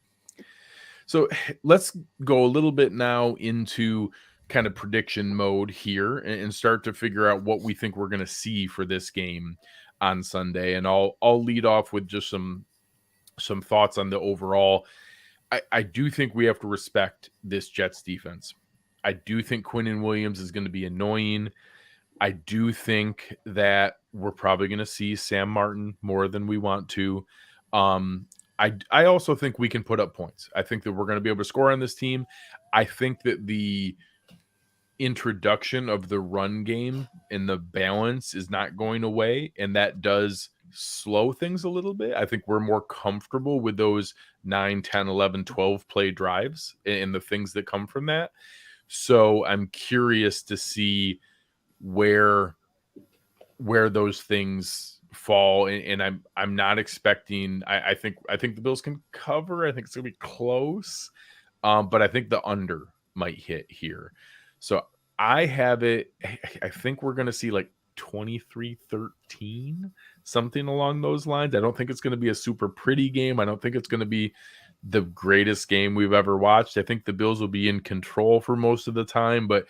So let's go a little bit now into kind of prediction mode here and start to figure out what we think we're going to see for this game on Sunday. And I'll lead off with just some thoughts on the overall. I do think we have to respect this Jets defense. I do think Quinnen Williams is going to be annoying. I do think that we're probably going to see Sam Martin more than we want to. I also think we can put up points. I think that we're going to be able to score on this team. I think that the introduction of the run game and the balance is not going away, and that does slow things a little bit. I think we're more comfortable with those 9, 10, 11, 12 play drives and the things that come from that. So I'm curious to see where those things fall, and I'm not expecting. I think the Bills can cover. I think it's gonna be close, but I think the under might hit here. So I have it. I think we're gonna see like 23-13, something along those lines. I don't think it's gonna be a super pretty game. I don't think it's gonna be the greatest game we've ever watched. I think the Bills will be in control for most of the time, but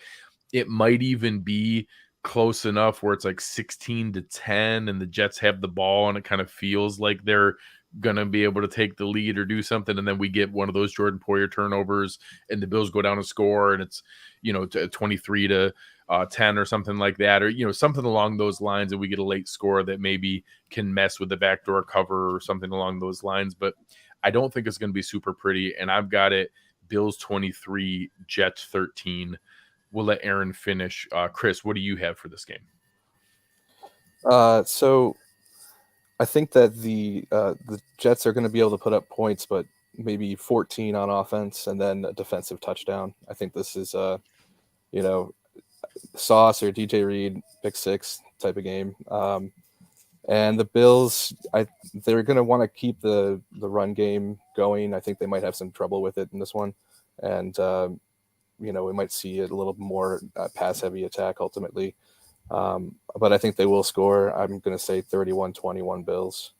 it might even be close enough where it's like 16-10 and the Jets have the ball and it kind of feels like they're going to be able to take the lead or do something. And then we get one of those Jordan Poyer turnovers and the Bills go down and score and it's, 23-10 or something like that, or, something along those lines. And we get a late score that maybe can mess with the backdoor cover or something along those lines. But I don't think it's going to be super pretty. And I've got it Bills 23, Jets 13. We'll let Aaron finish. Chris, what do you have for this game? So I think that the Jets are going to be able to put up points, but maybe 14 on offense and then a defensive touchdown. I think this is Sauce or DJ Reed pick six type of game. And the Bills, they're going to want to keep the run game going. I think they might have some trouble with it in this one. And, we might see a little more pass-heavy attack ultimately. But I think they will score. I'm going to say 31-21 Bills.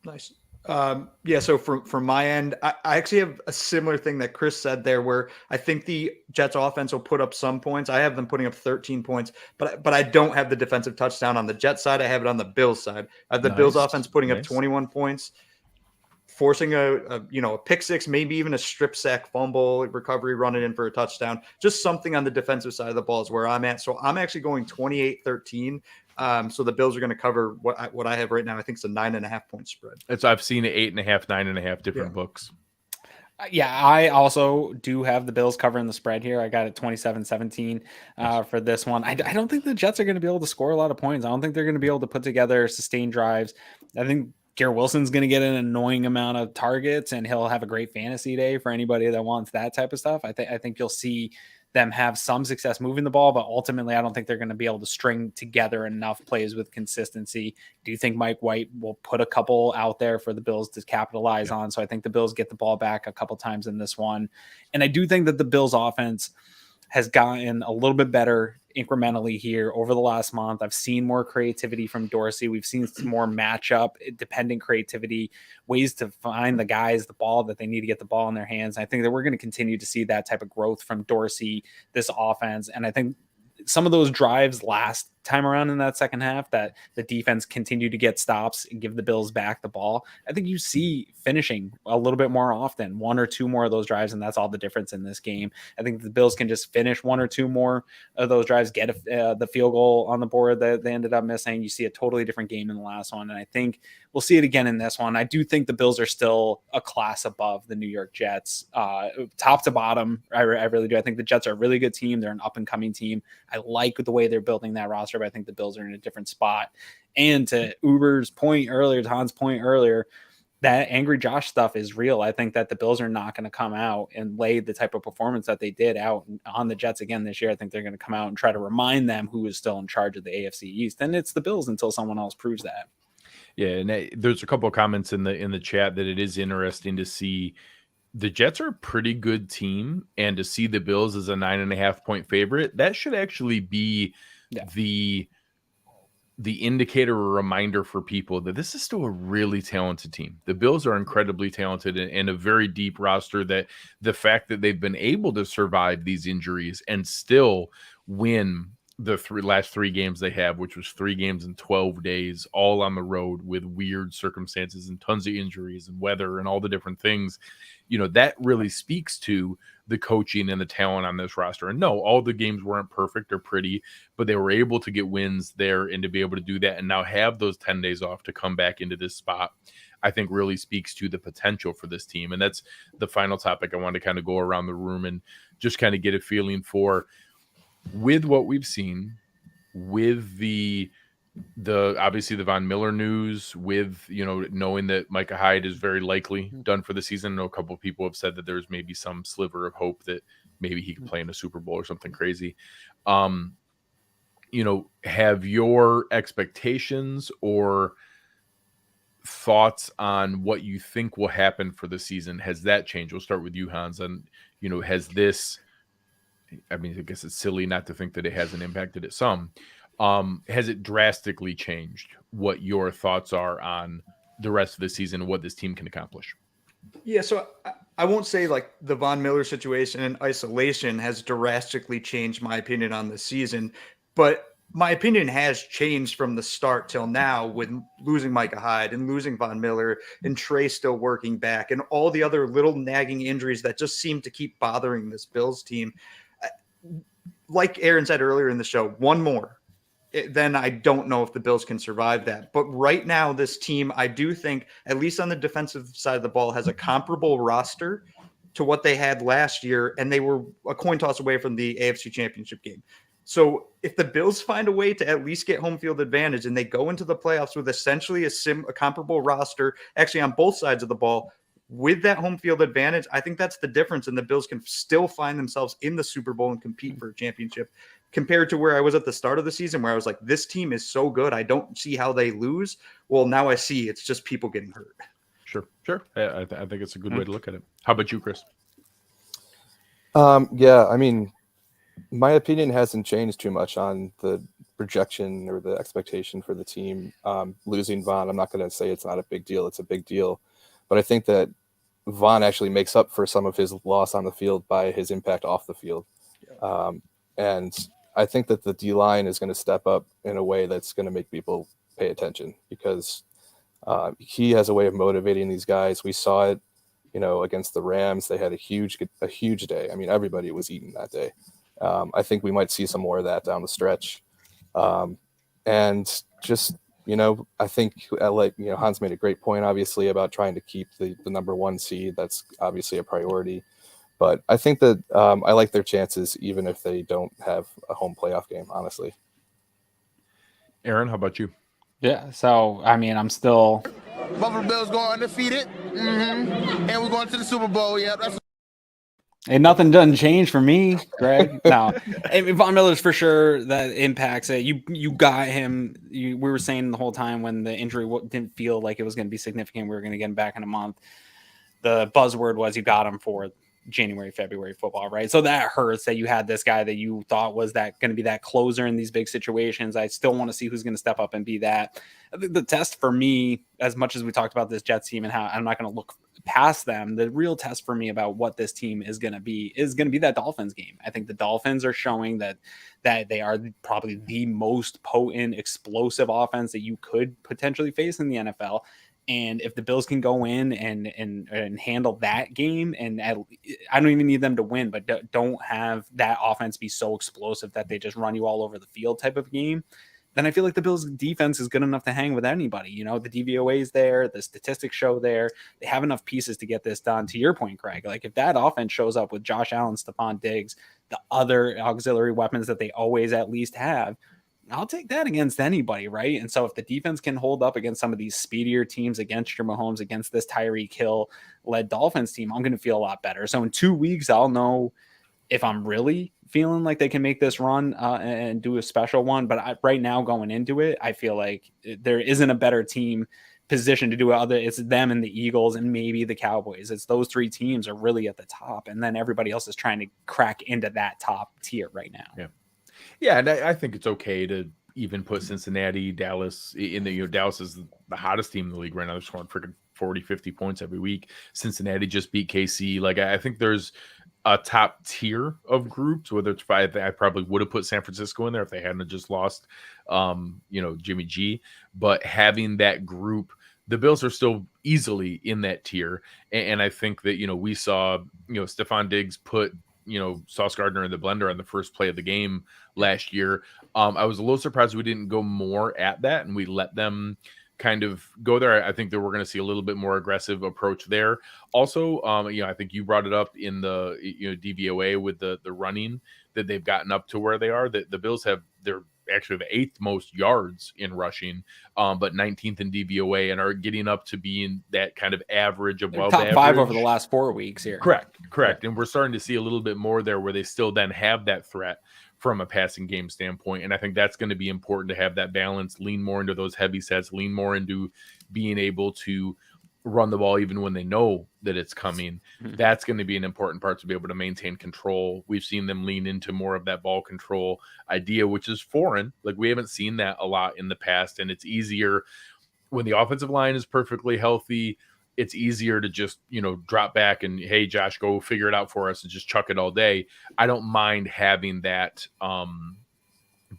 Nice. So from my end, I actually have a similar thing that Chris said there, where I think the Jets offense will put up some points. I have them putting up 13 points, but I don't have the defensive touchdown on the Jets side. I have it on the Bills side. I have the Bills offense putting up 21 points, forcing a pick six, maybe even a strip sack, fumble, recovery, running in for a touchdown. Just something on the defensive side of the ball is where I'm at. So I'm actually going 28-13. So the Bills are going to cover what I have right now. I think it's a 9.5 point spread. I've seen it 8.5, 9.5 different books. Yeah, I also do have the Bills covering the spread here. I got it 27-17 for this one. I don't think the Jets are going to be able to score a lot of points. I don't think they're going to be able to put together sustained drives. I think Garrett Wilson's going to get an annoying amount of targets, and he'll have a great fantasy day for anybody that wants that type of stuff. I think you'll see them have some success moving the ball, but ultimately I don't think they're going to be able to string together enough plays with consistency. Do you think Mike White will put a couple out there for the Bills to capitalize on? So I think the Bills get the ball back a couple times in this one. And I do think that the Bills offense has gotten a little bit better incrementally here over the last month. I've seen more creativity from Dorsey. We've seen some more matchup dependent creativity, ways to find the guys the ball that they need to get the ball in their hands. And I think that we're going to continue to see that type of growth from Dorsey, this offense. And I think some of those drives last time around in that second half that the defense continued to get stops and give the Bills back the ball, I think you see finishing a little bit more often, one or two more of those drives, and that's all the difference in this game. I think the Bills can just finish one or two more of those drives, get the field goal on the board that they ended up missing. You see a totally different game in the last one, and I think we'll see it again in this one. I do think the Bills are still a class above the New York Jets, top to bottom. I really do. I think the Jets are a really good team. They're an up-and-coming team. I like the way they're building that roster, but I think the Bills are in a different spot. And to Uber's point earlier, to Han's point earlier, that Angry Josh stuff is real. I think that the Bills are not going to come out and lay the type of performance that they did out on the Jets again this year. I think they're going to come out and try to remind them who is still in charge of the AFC East. And it's the Bills until someone else proves that. Yeah, and there's a couple of comments in the chat that it is interesting to see the Jets are a pretty good team, and to see the Bills as a 9.5 point favorite, that should actually be the indicator or reminder for people that this is still a really talented team. The Bills are incredibly talented and a very deep roster, that the fact that they've been able to survive these injuries and still win the last three games they have, which was 3 games in 12 days, all on the road with weird circumstances and tons of injuries and weather and all the different things, that really speaks to the coaching and the talent on this roster. And no, all the games weren't perfect or pretty, but they were able to get wins there, and to be able to do that and now have those 10 days off to come back into this spot, I think really speaks to the potential for this team. And that's the final topic I want to kind of go around the room and just kind of get a feeling for, with what we've seen, with the obviously the Von Miller news, with knowing that Micah Hyde is very likely done for the season. I know a couple of people have said that there's maybe some sliver of hope that maybe he could play in a Super Bowl or something crazy. Have your expectations or thoughts on what you think will happen for the season, has that changed? We'll start with you, Hans. And has this, I mean, I guess it's silly not to think that it hasn't impacted it some. Has it drastically changed what your thoughts are on the rest of the season and what this team can accomplish? Yeah, so I won't say like the Von Miller situation in isolation has drastically changed my opinion on the season, but my opinion has changed from the start till now, with losing Micah Hyde and losing Von Miller and Trey still working back and all the other little nagging injuries that just seem to keep bothering this Bills team. Like Aaron said earlier in the show, one more, then I don't know if the Bills can survive that. But right now, this team, I do think, at least on the defensive side of the ball, has a comparable roster to what they had last year, and they were a coin toss away from the AFC Championship game. So if the Bills find a way to at least get home field advantage and they go into the playoffs with essentially a comparable roster, actually on both sides of the ball, with that home field advantage, I think that's the difference. And the Bills can still find themselves in the Super Bowl and compete for a championship, compared to where I was at the start of the season, where I was like, this team is so good, I don't see how they lose. Well, now I see it's just people getting hurt. Sure. I think it's a good way to look at it. How about you, Chris? Yeah, I mean, my opinion hasn't changed too much on the projection or the expectation for the team. Losing Von, I'm not going to say it's not a big deal. It's a big deal. But I think that Von actually makes up for some of his loss on the field by his impact off the field. And I think that the D-line is going to step up in a way that's going to make people pay attention, because he has a way of motivating these guys. We saw it, against the Rams. They had a huge day. I mean, everybody was eating that day. I think we might see some more of that down the stretch. And just I think Hans made a great point, obviously, about trying to keep the number 1 seed. That's obviously a priority. But I think that I like their chances, even if they don't have a home playoff game, honestly. Aaron, how about you? Yeah. So, I mean, I'm still. Buffalo Bills going undefeated. And we're going to the Super Bowl. Yeah, that's. And nothing doesn't change for me, Greg. No, Von Miller's for sure. That impacts it. You got him. We were saying the whole time when the injury didn't feel like it was going to be significant. We were going to get him back in a month. The buzzword was you got him for January, February football, right? So that hurts that you had this guy that you thought was that going to be that closer in these big situations. I still want to see who's going to step up and be that. I think the test for me, as much as we talked about this Jets team and how I'm not going to look past them, the real test for me about what this team is going to be that Dolphins game. I think the Dolphins are showing that they are probably the most potent, explosive offense that you could potentially face in the NFL. And if the Bills can go in and handle that game, and I don't even need them to win, but don't have that offense be so explosive that they just run you all over the field type of game, then I feel like the Bills defense is good enough to hang with anybody. The DVOA is there, the statistics show there. They have enough pieces to get this done. To your point, Craig, like if that offense shows up with Josh Allen, Stephon Diggs, the other auxiliary weapons that they always at least have, I'll take that against anybody, right? And so if the defense can hold up against some of these speedier teams, against your Mahomes, against this Tyreek Hill-led Dolphins team, I'm going to feel a lot better. So in 2 weeks, I'll know if I'm really feeling like they can make this run and do a special one. But right now going into it, I feel like there isn't a better team position to do it. It's them and the Eagles and maybe the Cowboys. It's those 3 teams are really at the top. And then everybody else is trying to crack into that top tier right now. Yeah. Yeah, and I think it's okay to even put Cincinnati, Dallas in the, Dallas is the hottest team in the league right now. They're scoring freaking 40, 50 points every week. Cincinnati just beat KC. Like, I think there's a top tier of groups, whether it's I probably would have put San Francisco in there if they hadn't just lost, Jimmy G. But having that group, the Bills are still easily in that tier. And I think that, we saw, Stephon Diggs put, Sauce Gardner in the blender on the first play of the game last year. I was a little surprised we didn't go more at that and we let them kind of go there. I think that we're going to see a little bit more aggressive approach there. Also, I think you brought it up in the DVOA with the running that they've gotten up to where they are. That the Bills they're actually the 8th most yards in rushing, but 19th in DVOA, and are getting up to being that kind of average above top average. 5 over the last 4 weeks here. Correct. And we're starting to see a little bit more there where they still then have that threat from a passing game standpoint. And I think that's going to be important to have that balance, lean more into those heavy sets, lean more into being able to run the ball even when they know that it's coming. That's going to be an important part to be able to maintain control. We've seen them lean into more of that ball control idea, which is foreign. Like, we haven't seen that a lot in the past, and it's easier when the offensive line is perfectly healthy. It's easier to just, drop back and, hey, Josh, go figure it out for us and just chuck it all day. I don't mind having that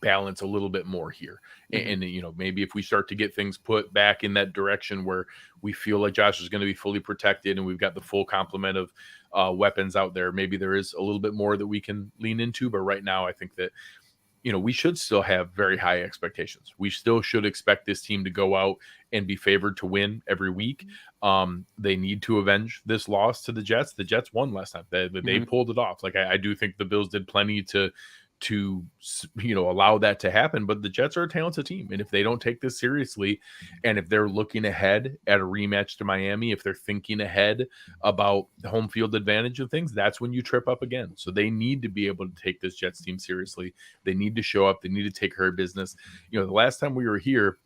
balance a little bit more here. And maybe if we start to get things put back in that direction where we feel like Josh is going to be fully protected and we've got the full complement of weapons out there, maybe there is a little bit more that we can lean into. But right now, I think that, we should still have very high expectations. We still should expect this team to go out and be favored to win every week. They need to avenge this loss to the Jets. The Jets won last time. They pulled it off. Like, I do think the Bills did plenty to allow that to happen, but the Jets are a talented team, and if they don't take this seriously, and if they're looking ahead at a rematch to Miami, if they're thinking ahead about the home field advantage of things, that's when you trip up again. So they need to be able to take this Jets team seriously. They need to show up. They need to take care of business. The last time we were here,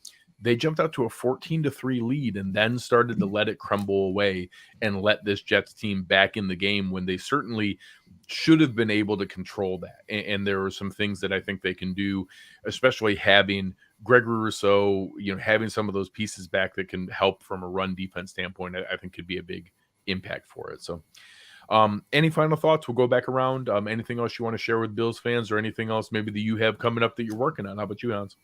they jumped out to a 14-3 lead and then started to let it crumble away and let this Jets team back in the game when they certainly should have been able to control that. And there were some things that I think they can do, especially having Gregory Rousseau, having some of those pieces back that can help from a run defense standpoint, I think could be a big impact for it. So any final thoughts? We'll go back around. Anything else you want to share with Bills fans, or anything else maybe that you have coming up that you're working on? How about you, Hans?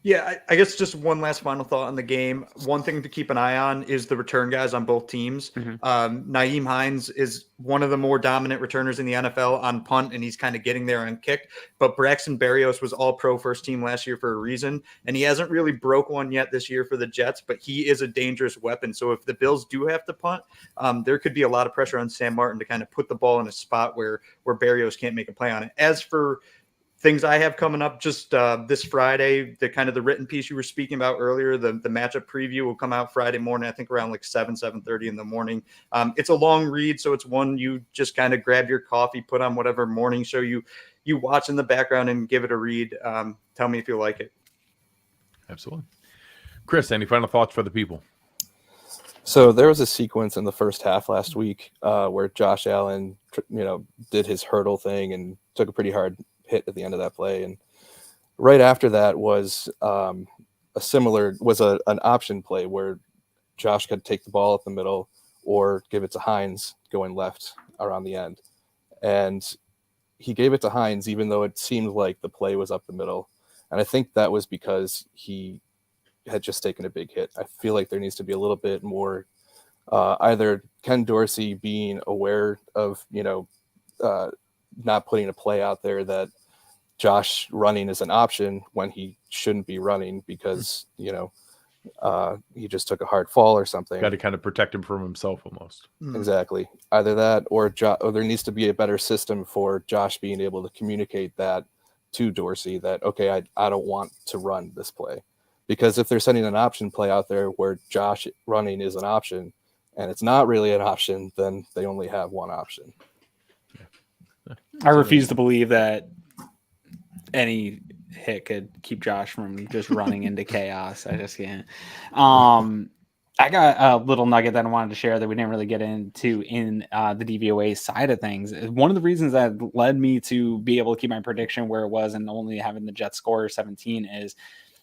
Yeah, I guess just one last final thought on the game. One thing to keep an eye on is the return guys on both teams. Nyheim Hines is one of the more dominant returners in the NFL on punt, and he's kind of getting there on kick. But Braxton Berrios was all-pro first team last year for a reason, and he hasn't really broke one yet this year for the Jets, but he is a dangerous weapon. So if the Bills do have to punt, there could be a lot of pressure on Sam Martin to kind of put the ball in a spot where Berrios can't make a play on it. As for things I have coming up just this Friday, the written piece you were speaking about earlier, the matchup preview will come out Friday morning, I think around like 7:30 in the morning. It's a long read, so it's one you just kind of grab your coffee, put on whatever morning show you watch in the background and give it a read. Tell me if you like it. Absolutely. Chris, any final thoughts for the people? So there was a sequence in the first half last week where Josh Allen, did his hurdle thing and took a pretty hard hit at the end of that play, and right after that was an option play where Josh could take the ball up the middle or give it to Hines going left around the end, and he gave it to Hines even though it seemed like the play was up the middle, and I think that was because he had just taken a big hit. I feel like there needs to be a little bit more either Ken Dorsey being aware of not putting a play out there that Josh running is an option when he shouldn't be running because, he just took a hard fall or something. Got to kind of protect him from himself almost. Exactly. Either that or there needs to be a better system for Josh being able to communicate that to Dorsey that, okay, I don't want to run this play. Because if they're sending an option play out there where Josh running is an option and it's not really an option, then they only have one option. I refuse to believe that any hit could keep Josh from just running into chaos. I just can't. I got a little nugget that I wanted to share that we didn't really get into in the DVOA side of things. One of the reasons that led me to be able to keep my prediction where it was and only having the Jets score 17 is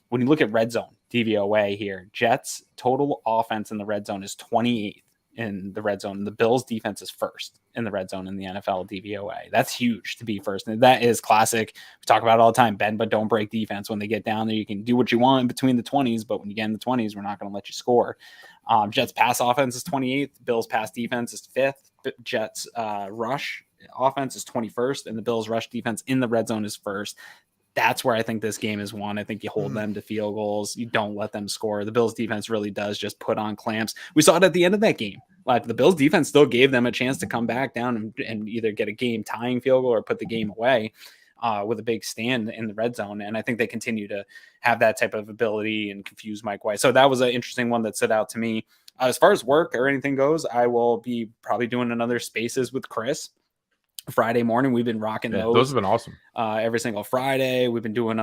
when you look at red zone DVOA here, Jets total offense in the red zone is 28th in the red zone. The Bills defense is first in the red zone in the NFL DVOA. That's huge to be first. And that is classic. We talk about it all the time, bend but don't break defense. When they get down there, you can do what you want in between the 20s, but when you get in the 20s, we're not going to let you score. Jets pass offense is 28th. Bills pass defense is 5th. Jets rush offense is 21st, and the Bills rush defense in the red zone is first. That's where I think this game is won. I think you hold them to field goals. You don't let them score. The Bills defense really does just put on clamps. We saw it at the end of that game. Like the Bills defense still gave them a chance to come back down and either get a game tying field goal or put the game away with a big stand in the red zone. And I think they continue to have that type of ability and confuse Mike White. So that was an interesting one that stood out to me. As far as work or anything goes, I will be probably doing another Spaces with Chris Friday morning. We've been rocking those have been awesome every single Friday. We've been doing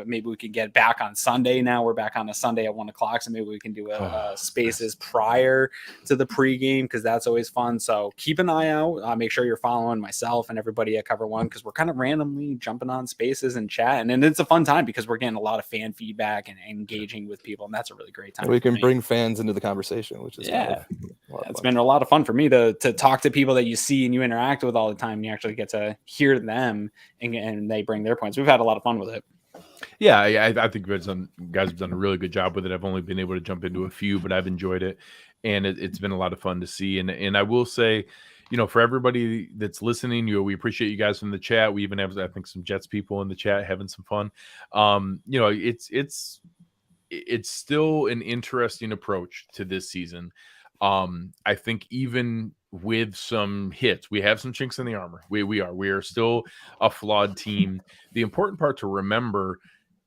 maybe we could get back on Sunday. Now we're back on a Sunday at 1:00, so maybe we can do a Spaces prior to the pregame because that's always fun. So keep an eye out. Make sure you're following myself and everybody at Cover One because we're kind of randomly jumping on Spaces and chatting, and it's a fun time because we're getting a lot of fan feedback and engaging with people, and that's a really great time. We can bring fans into the conversation, which is it's been a lot of fun for me to talk to people that you see and you interact with all the time. And you actually get to hear them and they bring their points. We've had a lot of fun with it. Yeah, I think guys have done a really good job with it. I've only been able to jump into a few, but I've enjoyed it, and it's been a lot of fun to see. And I will say, for everybody that's listening, we appreciate you guys from the chat. We even have, I think, some Jets people in the chat having some fun. It's still an interesting approach to this season. I think even with some hits, we have some chinks in the armor. We are still a flawed team. The important part to remember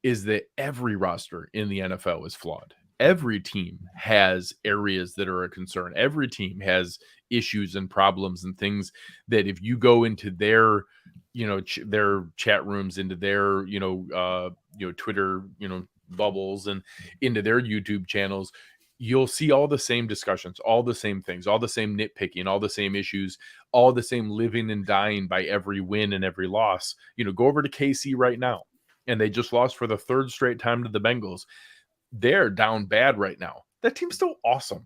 is that every roster in the NFL is flawed. Every team has areas that are a concern. Every team has issues and problems and things that if you go into their, their chat rooms, into their, Twitter, bubbles and into their YouTube channels, you'll see all the same discussions, all the same things, all the same nitpicking, all the same issues, all the same living and dying by every win and every loss. Go over to KC right now, and they just lost for the third straight time to the Bengals. They're down bad right now. That team's still awesome.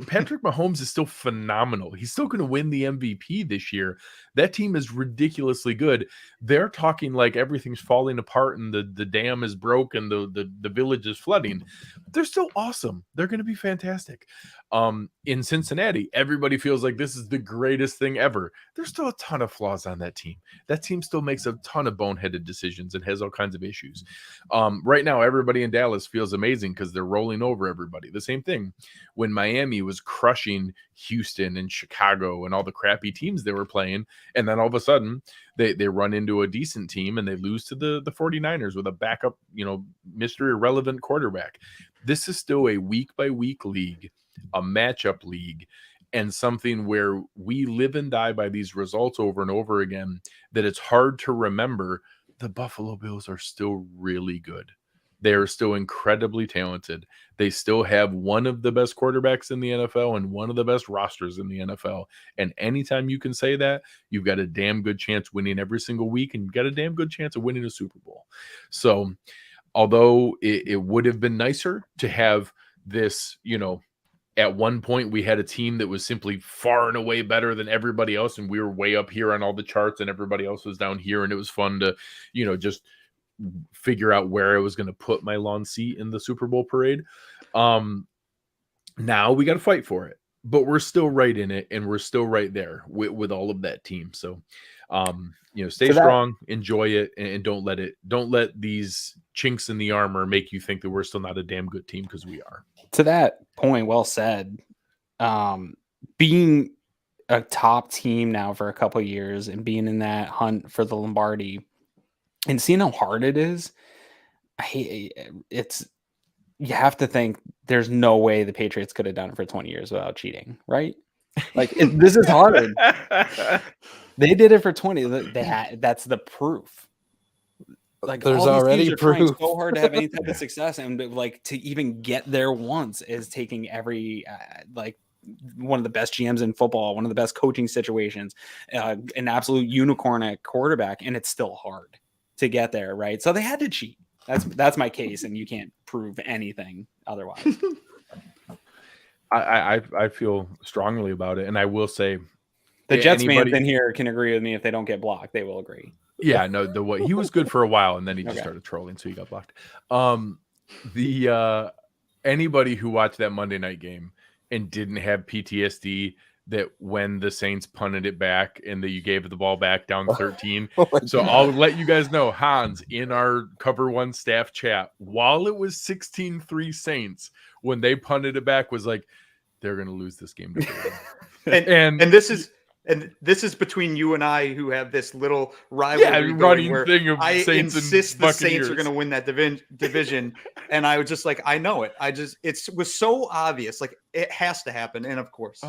Patrick Mahomes is still phenomenal. He's still going to win the MVP this year. That team is ridiculously good. They're talking like everything's falling apart and the dam is broken, the village is flooding. They're still awesome. They're going to be fantastic. In Cincinnati, everybody feels like this is the greatest thing ever. There's still a ton of flaws on that team. That team still makes a ton of boneheaded decisions and has all kinds of issues. Right now, everybody in Dallas feels amazing because they're rolling over everybody. The same thing when Miami was crushing Houston and Chicago and all the crappy teams they were playing. And then all of a sudden they run into a decent team and they lose to the 49ers with a backup, Mr. Irrelevant quarterback. This is still a week by week league, a matchup league, and something where we live and die by these results over and over again, that it's hard to remember the Buffalo Bills are still really good. They are still incredibly talented. They still have one of the best quarterbacks in the NFL and one of the best rosters in the NFL. And anytime you can say that, you've got a damn good chance winning every single week, and you've got a damn good chance of winning a Super Bowl. So although it would have been nicer to have this, at one point we had a team that was simply far and away better than everybody else, and we were way up here on all the charts and everybody else was down here, and it was fun to, just figure out where I was going to put my lawn seat in the Super Bowl parade. Now we got to fight for it, but we're still right in it, and we're still right there with all of that team. So, stay strong, enjoy it, and don't let these chinks in the armor make you think that we're still not a damn good team, because we are. To that point, well said. Being a top team now for a couple of years and being in that hunt for the Lombardi and seeing how hard it is, you have to think there's no way the Patriots could have done it for 20 years without cheating, right? Like this is hard. They did it for 20. That's the proof. Like there's all already these teams are proof. trying so hard to have any type of success, and like to even get there once is taking every one of the best GMs in football, one of the best coaching situations, an absolute unicorn at quarterback, and it's still hard to get there, right? So they had to cheat. That's my case, and you can't prove anything otherwise. I feel strongly about it, and I will say the Jets fans in here can agree with me. If they don't get blocked, they will agree. Yeah, no, he was good for a while, and then he just started trolling, so he got blocked. Anybody who watched that Monday night game and didn't have PTSD that when the Saints punted it back and that you gave the ball back down 13. So I'll let you guys know, Hans, in our Cover One staff chat, while it was 16-3 Saints, when they punted it back, was like, they're going to lose this game. and this is between you and I, who have this little rivalry running where thing of I Saints insist and the Buccaneers. Saints are going to win that division, and I was just like, I know it. It was so obvious, like it has to happen, and of course,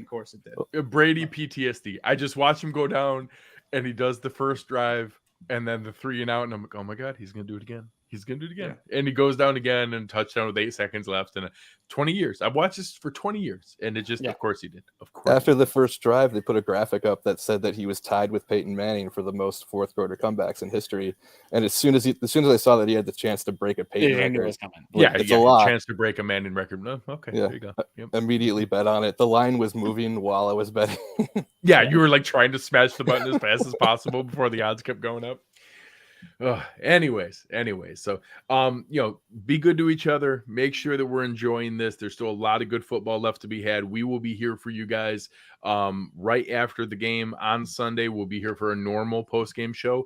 course it did. Brady PTSD. I just watch him go down, and he does the first drive, and then the 3 and out, and I'm like, oh my god, he's going to do it again. He's going to do it again. Yeah. And he goes down again and touchdown with 8 seconds left. And 20 years. I've watched this for 20 years. And it just, of course he did. Of course. After the first drive, they put a graphic up that said that he was tied with Peyton Manning for the most fourth quarter comebacks in history. And as soon as I saw that he had the chance to break a Peyton record, was coming. It's a lot. Chance to break a Manning record. No, okay, there you go. Yep. Immediately bet on it. The line was moving while I was betting. You were like trying to smash the button as fast as possible before the odds kept going up. Anyways, so be good to each other. Make sure that we're enjoying this. There's still a lot of good football left to be had. We will be here for you guys right after the game on Sunday. We'll be here for a normal post-game show.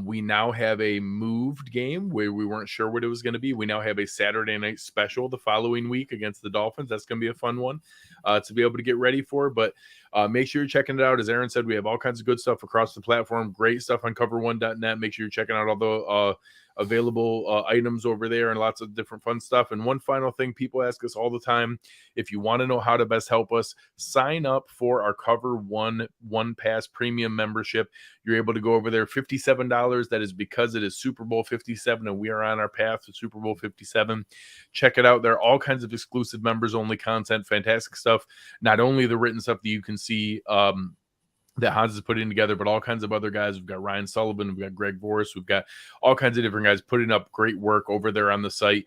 We now have a moved game where we weren't sure what it was going to be. We now have a Saturday night special the following week against the Dolphins. That's going to be a fun one to be able to get ready for. But make sure you're checking it out. As Aaron said, we have all kinds of good stuff across the platform. Great stuff on cover1.net. Make sure you're checking out all the available items over there and lots of different fun stuff. And one final thing, people ask us all the time, if you want to know how to best help us, sign up for our Cover One Pass premium membership. You're able to go over there, $57. That is because it is Super Bowl 57 and we are on our path to Super Bowl 57. Check it out. There are all kinds of exclusive members only content, fantastic stuff. Not only the written stuff that you can see that Hans is putting together, but all kinds of other guys. We've got Ryan Sullivan, we've got Greg Voris, we've got all kinds of different guys putting up great work over there on the site,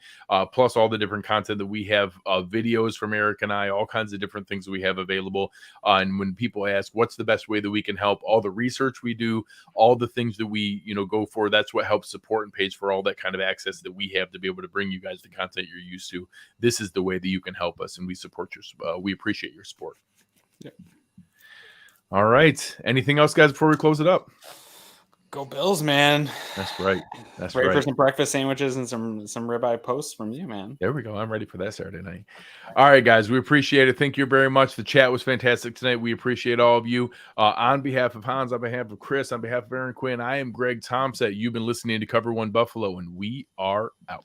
plus all the different content that we have, videos from Eric and I, all kinds of different things that we have available. And when people ask what's the best way that we can help, all the research we do, all the things that we go for, that's what helps support and pays for all that kind of access that we have to be able to bring you guys the content you're used to. This is the way that you can help us, and we support we appreciate your support. Yeah. All right. Anything else, guys, before we close it up? Go Bills, man. That's right. That's Ready right. for some breakfast sandwiches and some ribeye posts from you, man. There we go. I'm ready for that Saturday night. All right, guys. We appreciate it. Thank you very much. The chat was fantastic tonight. We appreciate all of you. On behalf of Hans, on behalf of Chris, on behalf of Aaron Quinn, I am Greg Tompsett. You've been listening to Cover One Buffalo, and we are out.